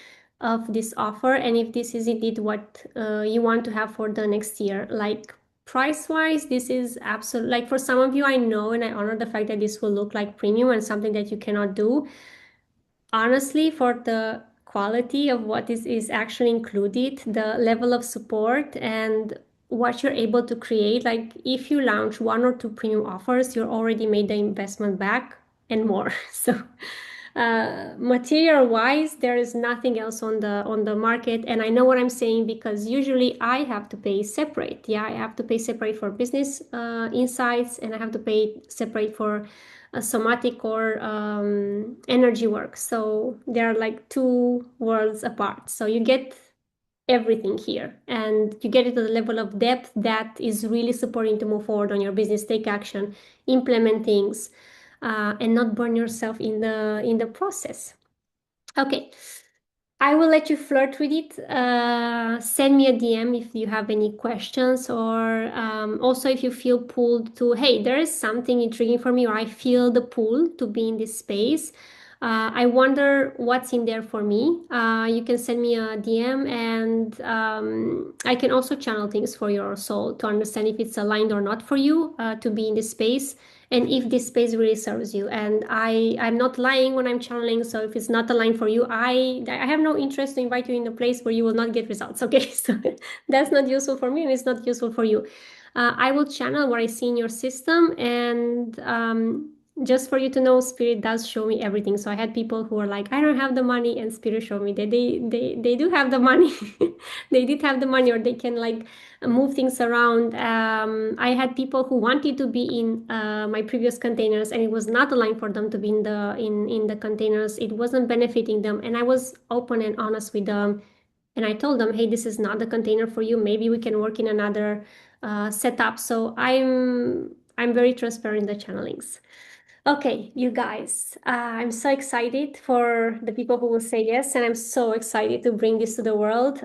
of this offer and if this is indeed what you want to have for the next year. Like price wise, this is absolute, like for some of you, I know and I honor the fact that this will look like premium and something that you cannot do. Honestly, for the quality of what is actually included, the level of support and what you're able to create, like if you launch 1 or 2 premium offers, you're already made the investment back and more. So Material wise, there is nothing else on the market, and I know what I'm saying because usually I have to pay separate. Yeah, I have to pay separate for business insights, and I have to pay separate for somatic or energy work. So they're like two worlds apart. So you get everything here, and you get it to the level of depth that is really supporting to move forward on your business, take action, implement things, and not burn yourself in the process. Okay, I will let you flirt with it. Send me a DM if you have any questions, or also if you feel pulled to, hey, there is something intriguing for me, or I feel the pull to be in this space. I wonder what's in there for me. You can send me a DM, and I can also channel things for your soul to understand if it's aligned or not for you to be in this space, and if this space really serves you. And I'm not lying when I'm channeling, so if it's not aligned for you, I have no interest to invite you in a place where you will not get results. Okay, so that's not useful for me, and it's not useful for you. I will channel what I see in your system, and just for you to know, Spirit does show me everything. So I had people who were like, I don't have the money, and Spirit showed me that they do have the money. They did have the money, or they can like move things around. I had people who wanted to be in my previous containers, and it was not aligned for them to be in the containers. It wasn't benefiting them, and I was open and honest with them. And I told them, hey, this is not the container for you. Maybe we can work in another setup. So I'm very transparent in the channelings. Okay, you guys, I'm so excited for the people who will say yes, and I'm so excited to bring this to the world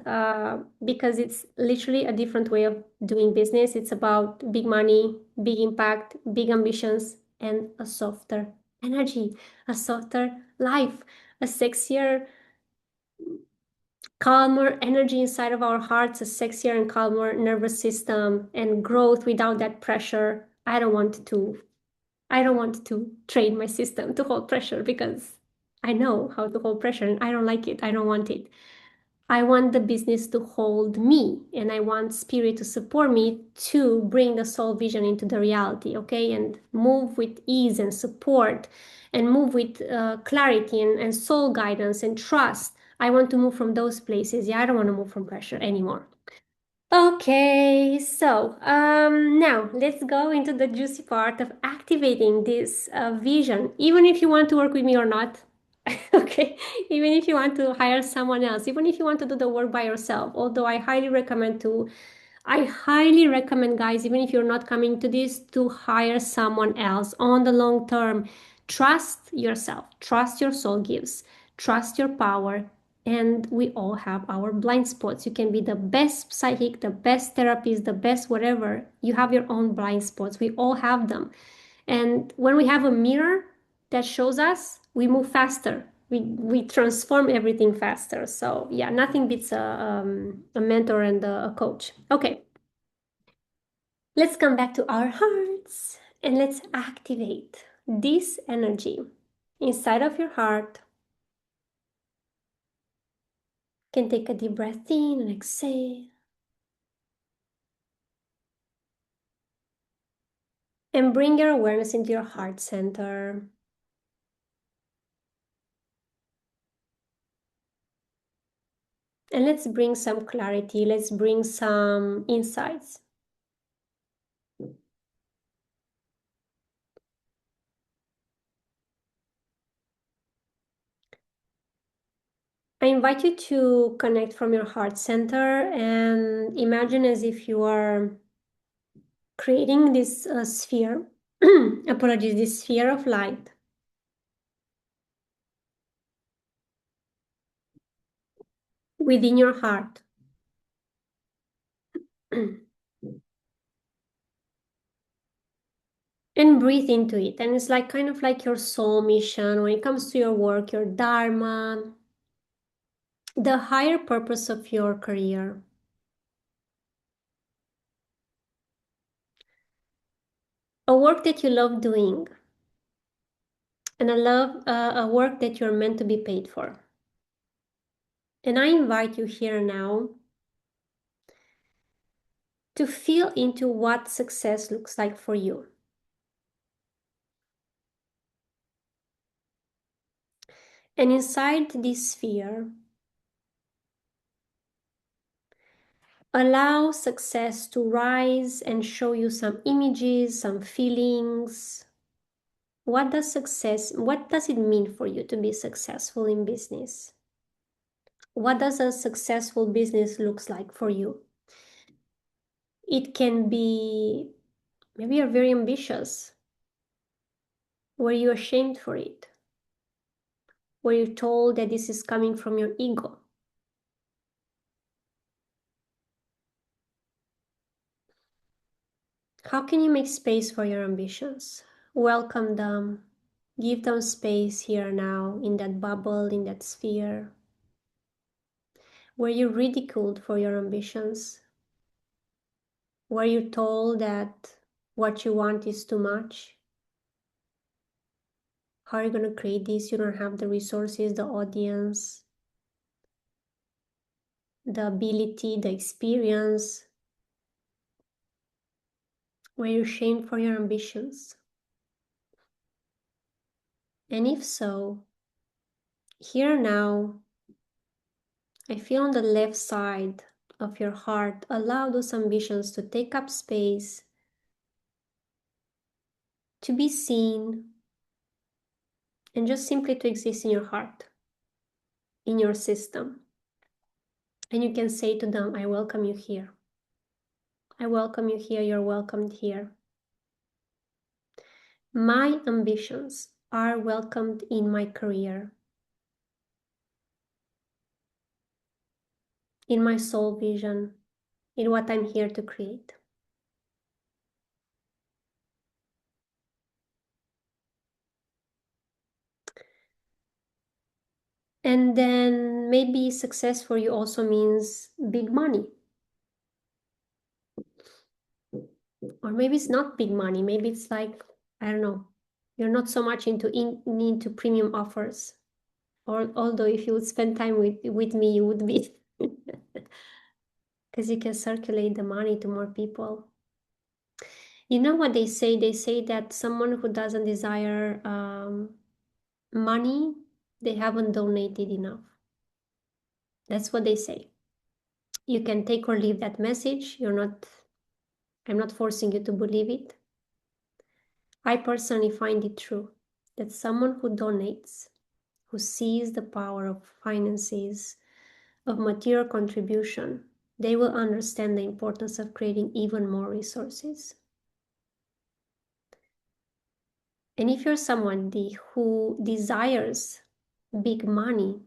because it's literally a different way of doing business. It's about big money, big impact, big ambitions, and a softer energy, a softer life, a sexier, calmer energy inside of our hearts, a sexier and calmer nervous system, and growth without that pressure. I don't want to train my system to hold pressure because I know how to hold pressure and I don't like it. I don't want it. I want the business to hold me, and I want spirit to support me to bring the soul vision into the reality, okay? And move with ease and support, and move with clarity and soul guidance and trust. I want to move from those places. Yeah, I don't want to move from pressure anymore. Okay, so now let's go into the juicy part of activating this vision, even if you want to work with me or not. Okay, even if you want to hire someone else, even if you want to do the work by yourself, although I highly recommend, guys, even if you're not coming to this, to hire someone else on the long term. Trust yourself, trust your soul gives, trust your power. And we all have our blind spots. You can be the best psychic, the best therapist, the best whatever. You have your own blind spots. We all have them. And when we have a mirror that shows us, we move faster. We transform everything faster. So yeah, nothing beats a mentor and a coach. Okay, let's come back to our hearts and let's activate this energy inside of your heart. You can take a deep breath in and exhale. And bring your awareness into your heart center. And let's bring some clarity. Let's bring some insights. I invite you to connect from your heart center and imagine as if you are creating this sphere, apologies, this sphere of light within your heart. And breathe into it. And it's like kind of like your soul mission when it comes to your work, your dharma, the higher purpose of your career. A work that you love doing, and a work that you're meant to be paid for. And I invite you here now to feel into what success looks like for you. And inside this sphere, allow success to rise and show you some images, some feelings. What does it mean for you to be successful in business? What does a successful business looks like for you? It can be, maybe you're very ambitious. Were you ashamed for it? Were you told that this is coming from your ego? How can you make space for your ambitions? Welcome them. Give them space here now, in that bubble, in that sphere. Were you ridiculed for your ambitions? Were you told that what you want is too much? How are you going to create this? You don't have the resources, the audience, the ability, the experience. Were you shamed for your ambitions? And if so, here now, I feel on the left side of your heart, allow those ambitions to take up space, to be seen, and just simply to exist in your heart, in your system. And you can say to them, I welcome you here. I welcome you here. You're welcomed here. My ambitions are welcomed in my career, in my soul vision, in what I'm here to create. And then maybe success for you also means big money. Or maybe it's not big money. Maybe it's like, I don't know, you're not so much into premium offers. Or although if you would spend time with me, you would be. Because you can circulate the money to more people. You know what they say? They say that someone who doesn't desire money, they haven't donated enough. That's what they say. You can take or leave that message. I'm not forcing you to believe it. I personally find it true that someone who donates, who sees the power of finances, of material contribution, they will understand the importance of creating even more resources. And if you're somebody who desires big money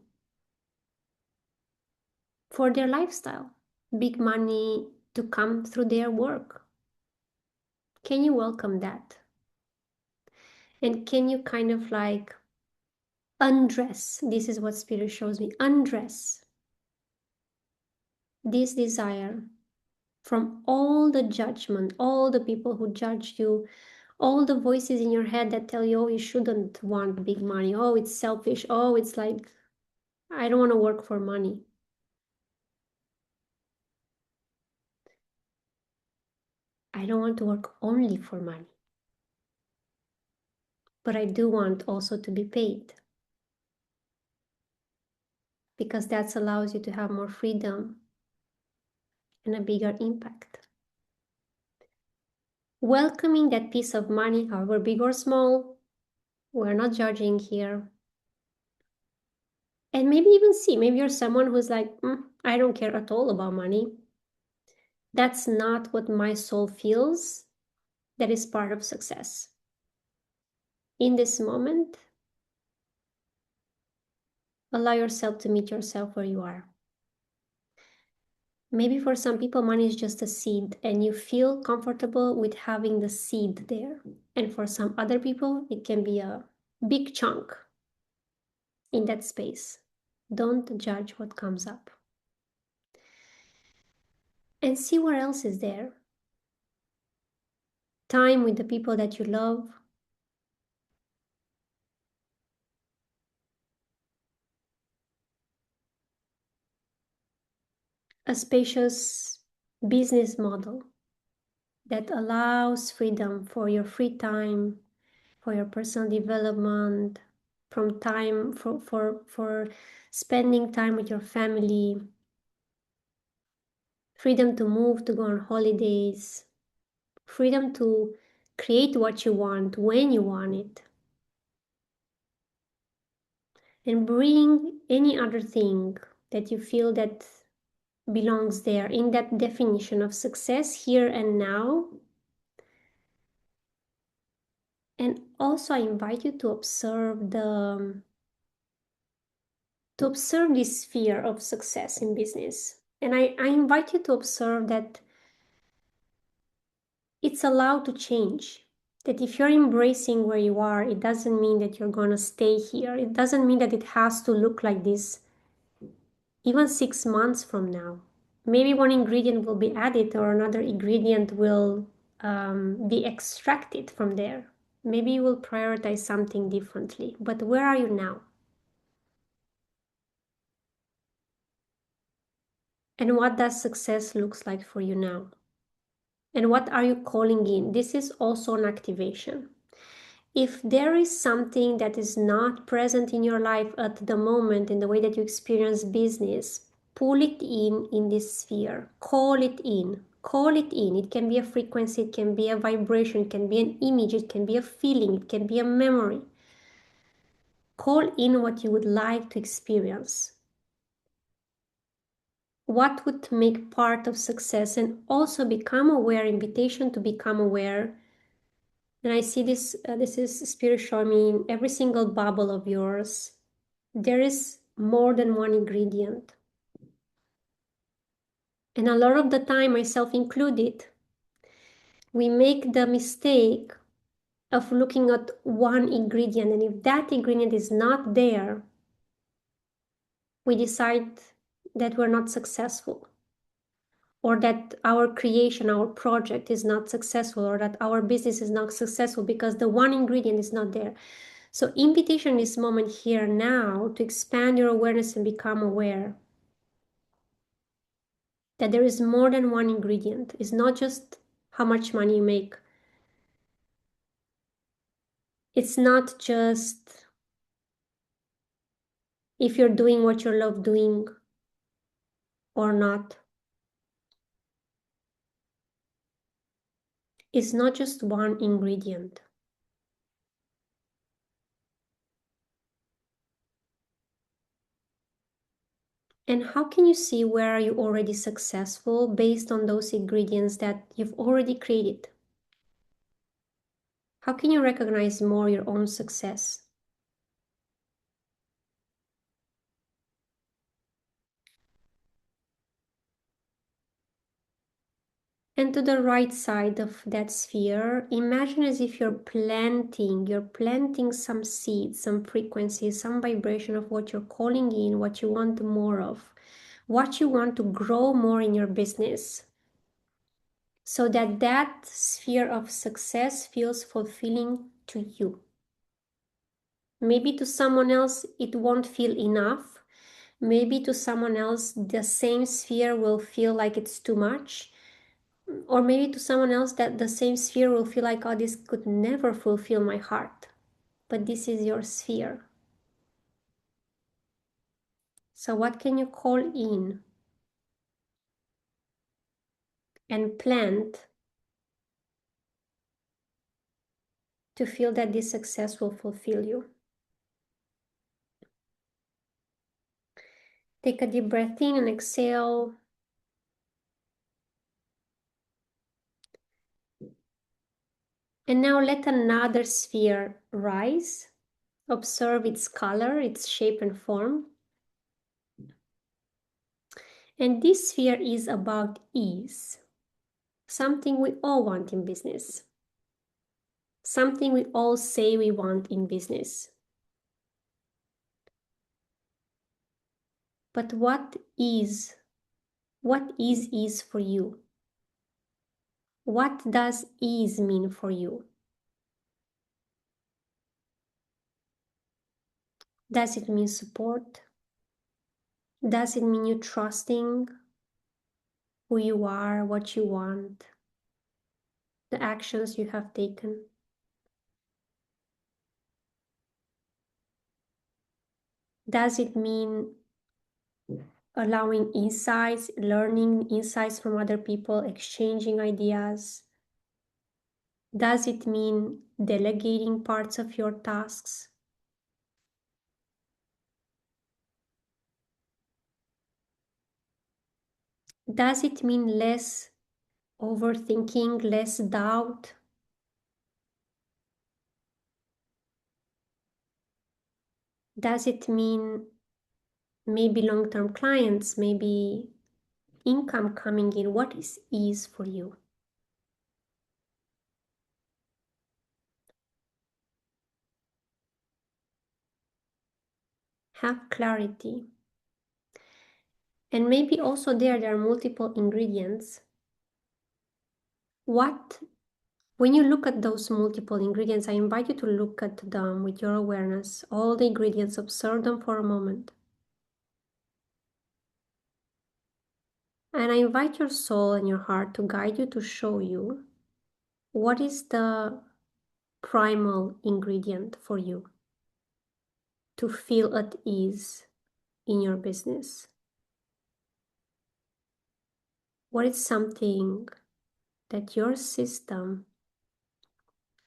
for their lifestyle, big money to come through their work, can you welcome that? And can you kind of like undress? This is what Spirit shows me. Undress this desire from all the judgment, all the people who judged you, all the voices in your head that tell you, oh, you shouldn't want big money. Oh, it's selfish. Oh, it's like, I don't want to work for money. I don't want to work only for money. But I do want also to be paid. Because that allows you to have more freedom and a bigger impact. Welcoming that piece of money, however big or small, we're not judging here. And maybe even see, maybe you're someone who's like, I don't care at all about money. That's not what my soul feels. That is part of success. In this moment, allow yourself to meet yourself where you are. Maybe for some people, money is just a seed and you feel comfortable with having the seed there. And for some other people, it can be a big chunk in that space. Don't judge what comes up. And see what else is there. Time with the people that you love. A spacious business model that allows freedom for your free time, for your personal development, from time for spending time with your family, freedom to move, to go on holidays, freedom to create what you want when you want it, and bring any other thing that you feel that belongs there in that definition of success here and now. And also I invite you to observe this sphere of success in business. And I invite you to observe that it's allowed to change. That if you're embracing where you are, it doesn't mean that you're going to stay here. It doesn't mean that it has to look like this even 6 months from now. Maybe one ingredient will be added or another ingredient will be extracted from there. Maybe you will prioritize something differently. But where are you now? And what does success looks like for you now? And what are you calling in? This is also an activation. If there is something that is not present in your life at the moment in the way that you experience business, pull it in this sphere. Call it in. Call it in. It can be a frequency, it can be a vibration, it can be an image, it can be a feeling, it can be a memory. Call in what you would like to experience. What would make part of success, and also become aware, invitation to become aware. And I see this, this is Spirit showing me in every single bubble of yours, there is more than one ingredient. And a lot of the time, myself included, we make the mistake of looking at one ingredient. And if that ingredient is not there, we decide that we're not successful, or that our creation, our project is not successful, or that our business is not successful because the one ingredient is not there. So invitation this moment here now to expand your awareness and become aware that there is more than one ingredient. It's not just how much money you make. It's not just if you're doing what you love doing or not. It's not just one ingredient. And how can you see where are you already successful based on those ingredients that you've already created? How can you recognize more your own success? And to the right side of that sphere, imagine as if you're planting some seeds, some frequencies, some vibration of what you're calling in, what you want more of, what you want to grow more in your business, so that that sphere of success feels fulfilling to you. Maybe to someone else, it won't feel enough. Maybe to someone else, the same sphere will feel like it's too much. Or maybe to someone else that the same sphere will feel like, oh, this could never fulfill my heart. But this is your sphere. So what can you call in and plant to feel that this success will fulfill you? Take a deep breath in and exhale. And now let another sphere rise. Observe its color, its shape and form. And this sphere is about ease, something we all want in business, something we all say we want in business. But what is ease for you? What does ease mean for you? Does it mean support? Does it mean you trusting who you are, what you want, the actions you have taken? Does it mean allowing insights, learning insights from other people, exchanging ideas? Does it mean delegating parts of your tasks? Does it mean less overthinking, less doubt? Does it mean maybe long-term clients, maybe income coming in? What is ease for you? Have clarity. And maybe also there are multiple ingredients. When you look at those multiple ingredients, I invite you to look at them with your awareness, all the ingredients, observe them for a moment. And I invite your soul and your heart to guide you, to show you what is the primal ingredient for you to feel at ease in your business. What is something that your system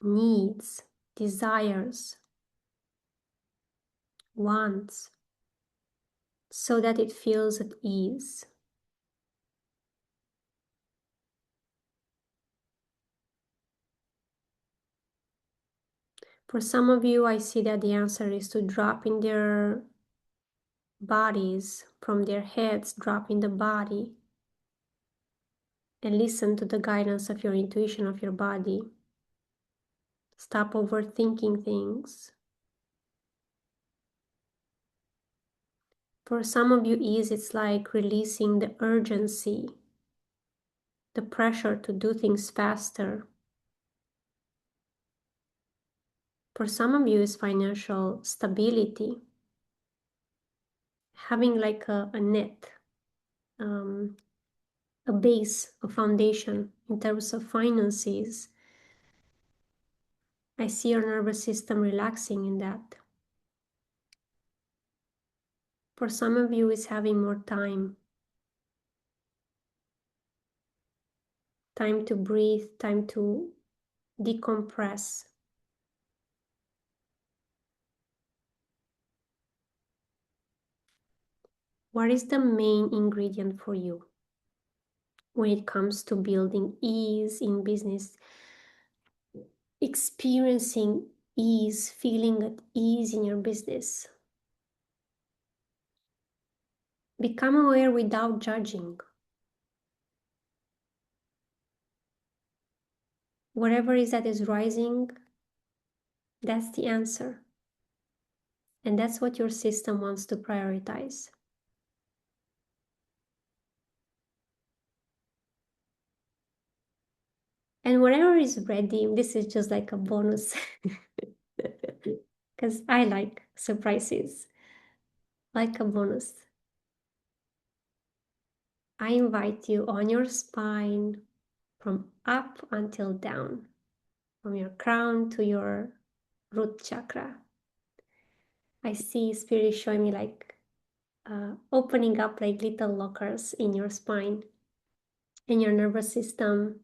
needs, desires, wants, so that it feels at ease? For some of you, I see that the answer is to drop in their bodies, from their heads, drop in the body, and listen to the guidance of your intuition of your body. Stop overthinking things. For some of you, ease, it's like releasing the urgency, the pressure to do things faster. For some of you, it's financial stability, having like a net, a base, a foundation in terms of finances. I see your nervous system relaxing in that. For some of you, it's having more time. Time to breathe, time to decompress. What is the main ingredient for you when it comes to building ease in business? Experiencing ease, feeling at ease in your business. Become aware without judging. Whatever is that is rising, that's the answer. And that's what your system wants to prioritize. And whatever is ready, this is just like a bonus. Because I like surprises, like a bonus. I invite you on your spine from up until down, from your crown to your root chakra. I see Spirit showing me like opening up like little lockers in your spine, in your nervous system.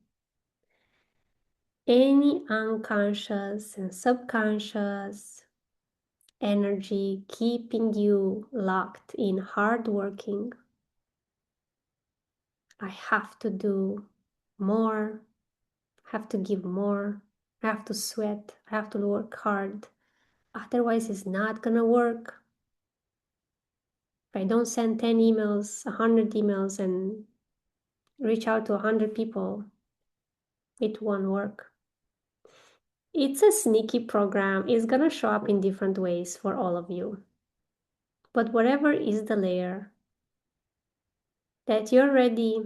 Any unconscious and subconscious energy keeping you locked in hard working. I have to do more, have to give more, I have to sweat, I have to work hard. Otherwise, it's not gonna work. If I don't send 10 emails, 100 emails, and reach out to 100 people, it won't work. It's a sneaky program. It's gonna show up in different ways for all of you. But whatever is the layer that you're ready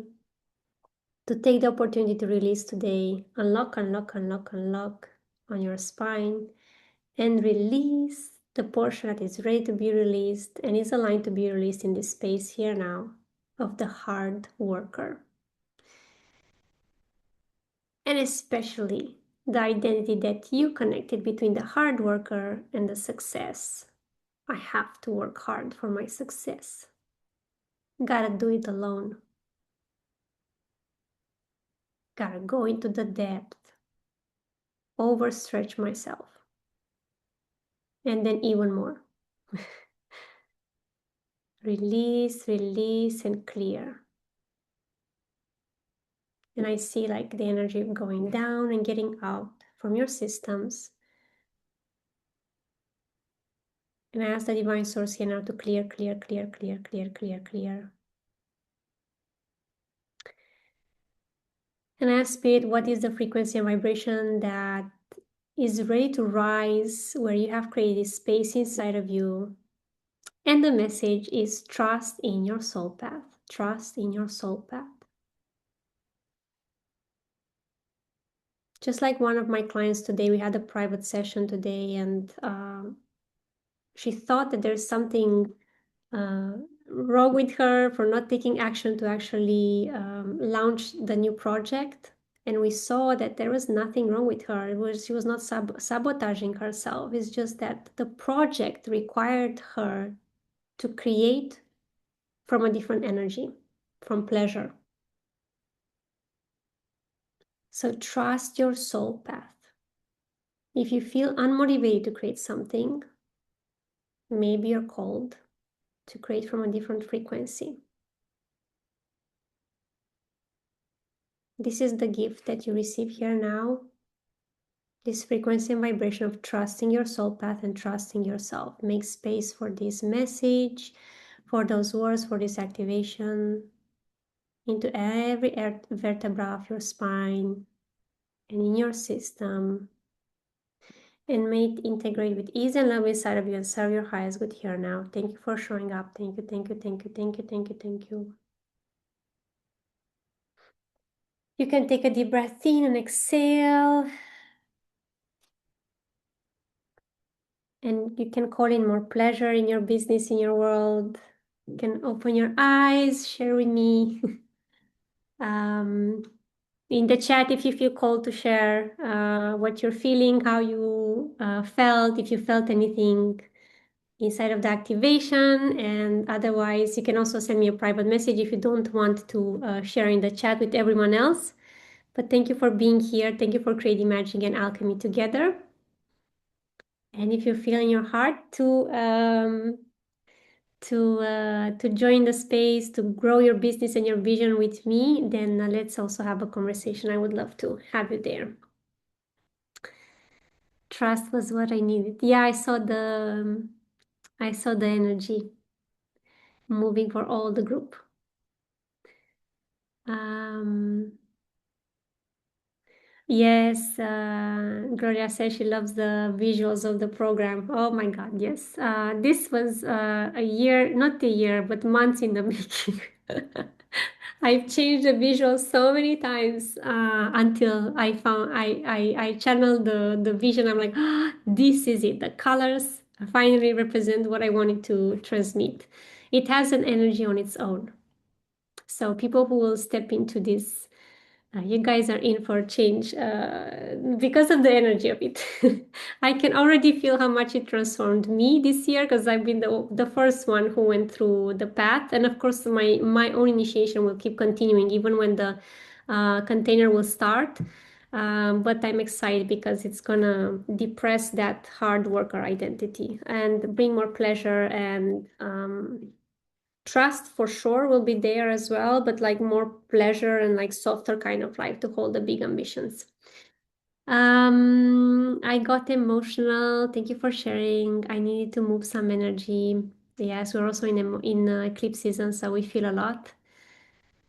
to take the opportunity to release today, unlock, unlock, unlock, unlock on your spine, and release the portion that is ready to be released and is aligned to be released in this space here now of the hard worker. And especially the identity that you connected between the hard worker and the success I have to work hard for my success. Gotta do it alone. Gotta go into the depth, overstretch myself, and then even more. Release, release, and clear. And I see like the energy going down and getting out from your systems. And I ask the divine source here now to clear, clear, clear, clear, clear, clear, clear. And I ask Spirit, what is the frequency and vibration that is ready to rise where you have created space inside of you? And the message is trust in your soul path. Trust in your soul path. Just like one of my clients today, we had a private session today, and she thought that there's something wrong with her for not taking action to actually launch the new project. And we saw that there was nothing wrong with her. She was not sabotaging herself. It's just that the project required her to create from a different energy, from pleasure. So trust your soul path. If you feel unmotivated to create something, maybe you're called to create from a different frequency. This is the gift that you receive here now. This frequency and vibration of trusting your soul path and trusting yourself. Make space for this message, for those words, for this activation into every vertebra of your spine and in your system. And may it integrate with ease and love inside of you and serve your highest good here now. Thank you for showing up. Thank you, thank you, thank you, thank you, thank you, thank you. You can take a deep breath in and exhale. And you can call in more pleasure in your business, in your world. You can open your eyes, share with me. In the chat, if you feel called to share what you're feeling, how you felt, if you felt anything inside of the activation. And otherwise, you can also send me a private message if you don't want to share in the chat with everyone else. But thank you for being here. Thank you for creating magic and alchemy together. And if you feel in your heart to join the space, to grow your business and your vision with me, then let's also have a conversation. I would love to have you there. Trust was what I needed. Yeah, I saw the energy moving for all the group. Yes, Gloria says she loves the visuals of the program. Oh my God, yes. This was a year, not a year, but months in the making. I've changed the visuals so many times until I channeled the vision. I'm like, ah, this is it. The colors finally represent what I wanted to transmit. It has an energy on its own. So people who will step into this, you guys are in for a change because of the energy of it. I can already feel how much it transformed me this year because I've been the first one who went through the path. And of course, my own initiation will keep continuing even when the container will start. But I'm excited because it's gonna depress that hard worker identity and bring more pleasure and trust for sure will be there as well, but like more pleasure and like softer kind of life to hold the big ambitions. I got emotional. Thank you for sharing. I needed to move some energy. Yes, we're also in eclipse season, so we feel a lot.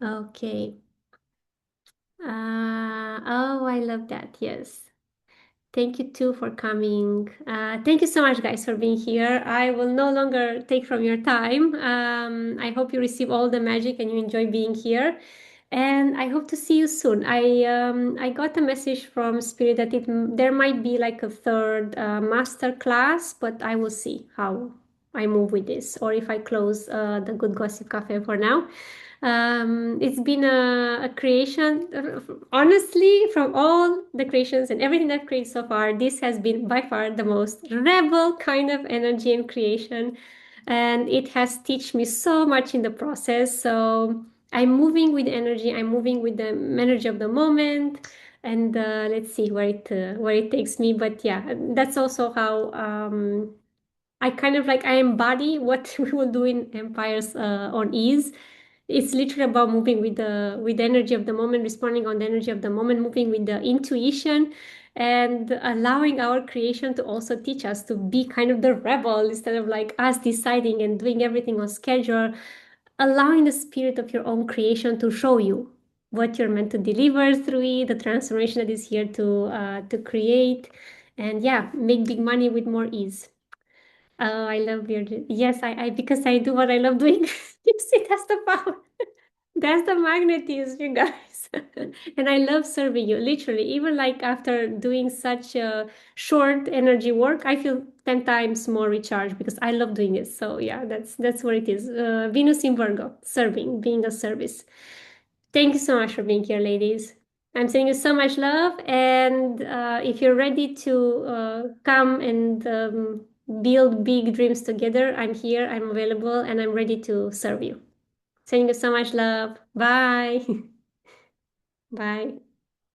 Okay. Oh, I love that. Yes. Thank you too for coming. Thank you so much, guys, for being here. I will no longer take from your time. I hope you receive all the magic and you enjoy being here. And I hope to see you soon. I got a message from Spirit that there might be like a third master class, but I will see how I move with this or if I close the Good Gossip Cafe for now. It's been a creation, honestly, from all the creations and everything I've created so far, this has been by far the most rebel kind of energy and creation. And it has taught me so much in the process. So I'm moving with energy, I'm moving with the energy of the moment. And let's see where it takes me. But yeah, that's also how I kind of like I embody what we will do in Empires on Ease. It's literally about moving with the energy of the moment, responding on the energy of the moment, moving with the intuition, and allowing our creation to also teach us to be kind of the rebel instead of like us deciding and doing everything on schedule, allowing the spirit of your own creation to show you what you're meant to deliver through it, the transformation that is here to create, and yeah, make big money with more ease. Oh, I love your yes, I because I do what I love doing. You see, that's the power. That's the magnetism, you guys. And I love serving you, literally. Even like after doing such short energy work, I feel 10 times more recharged because I love doing it. So yeah, that's what it is. Venus in Virgo, serving, being a service. Thank you so much for being here, ladies. I'm sending you so much love. And if you're ready to come and build big dreams together, I'm here, I'm available, and I'm ready to serve you. Sending you so much love. Bye. Bye.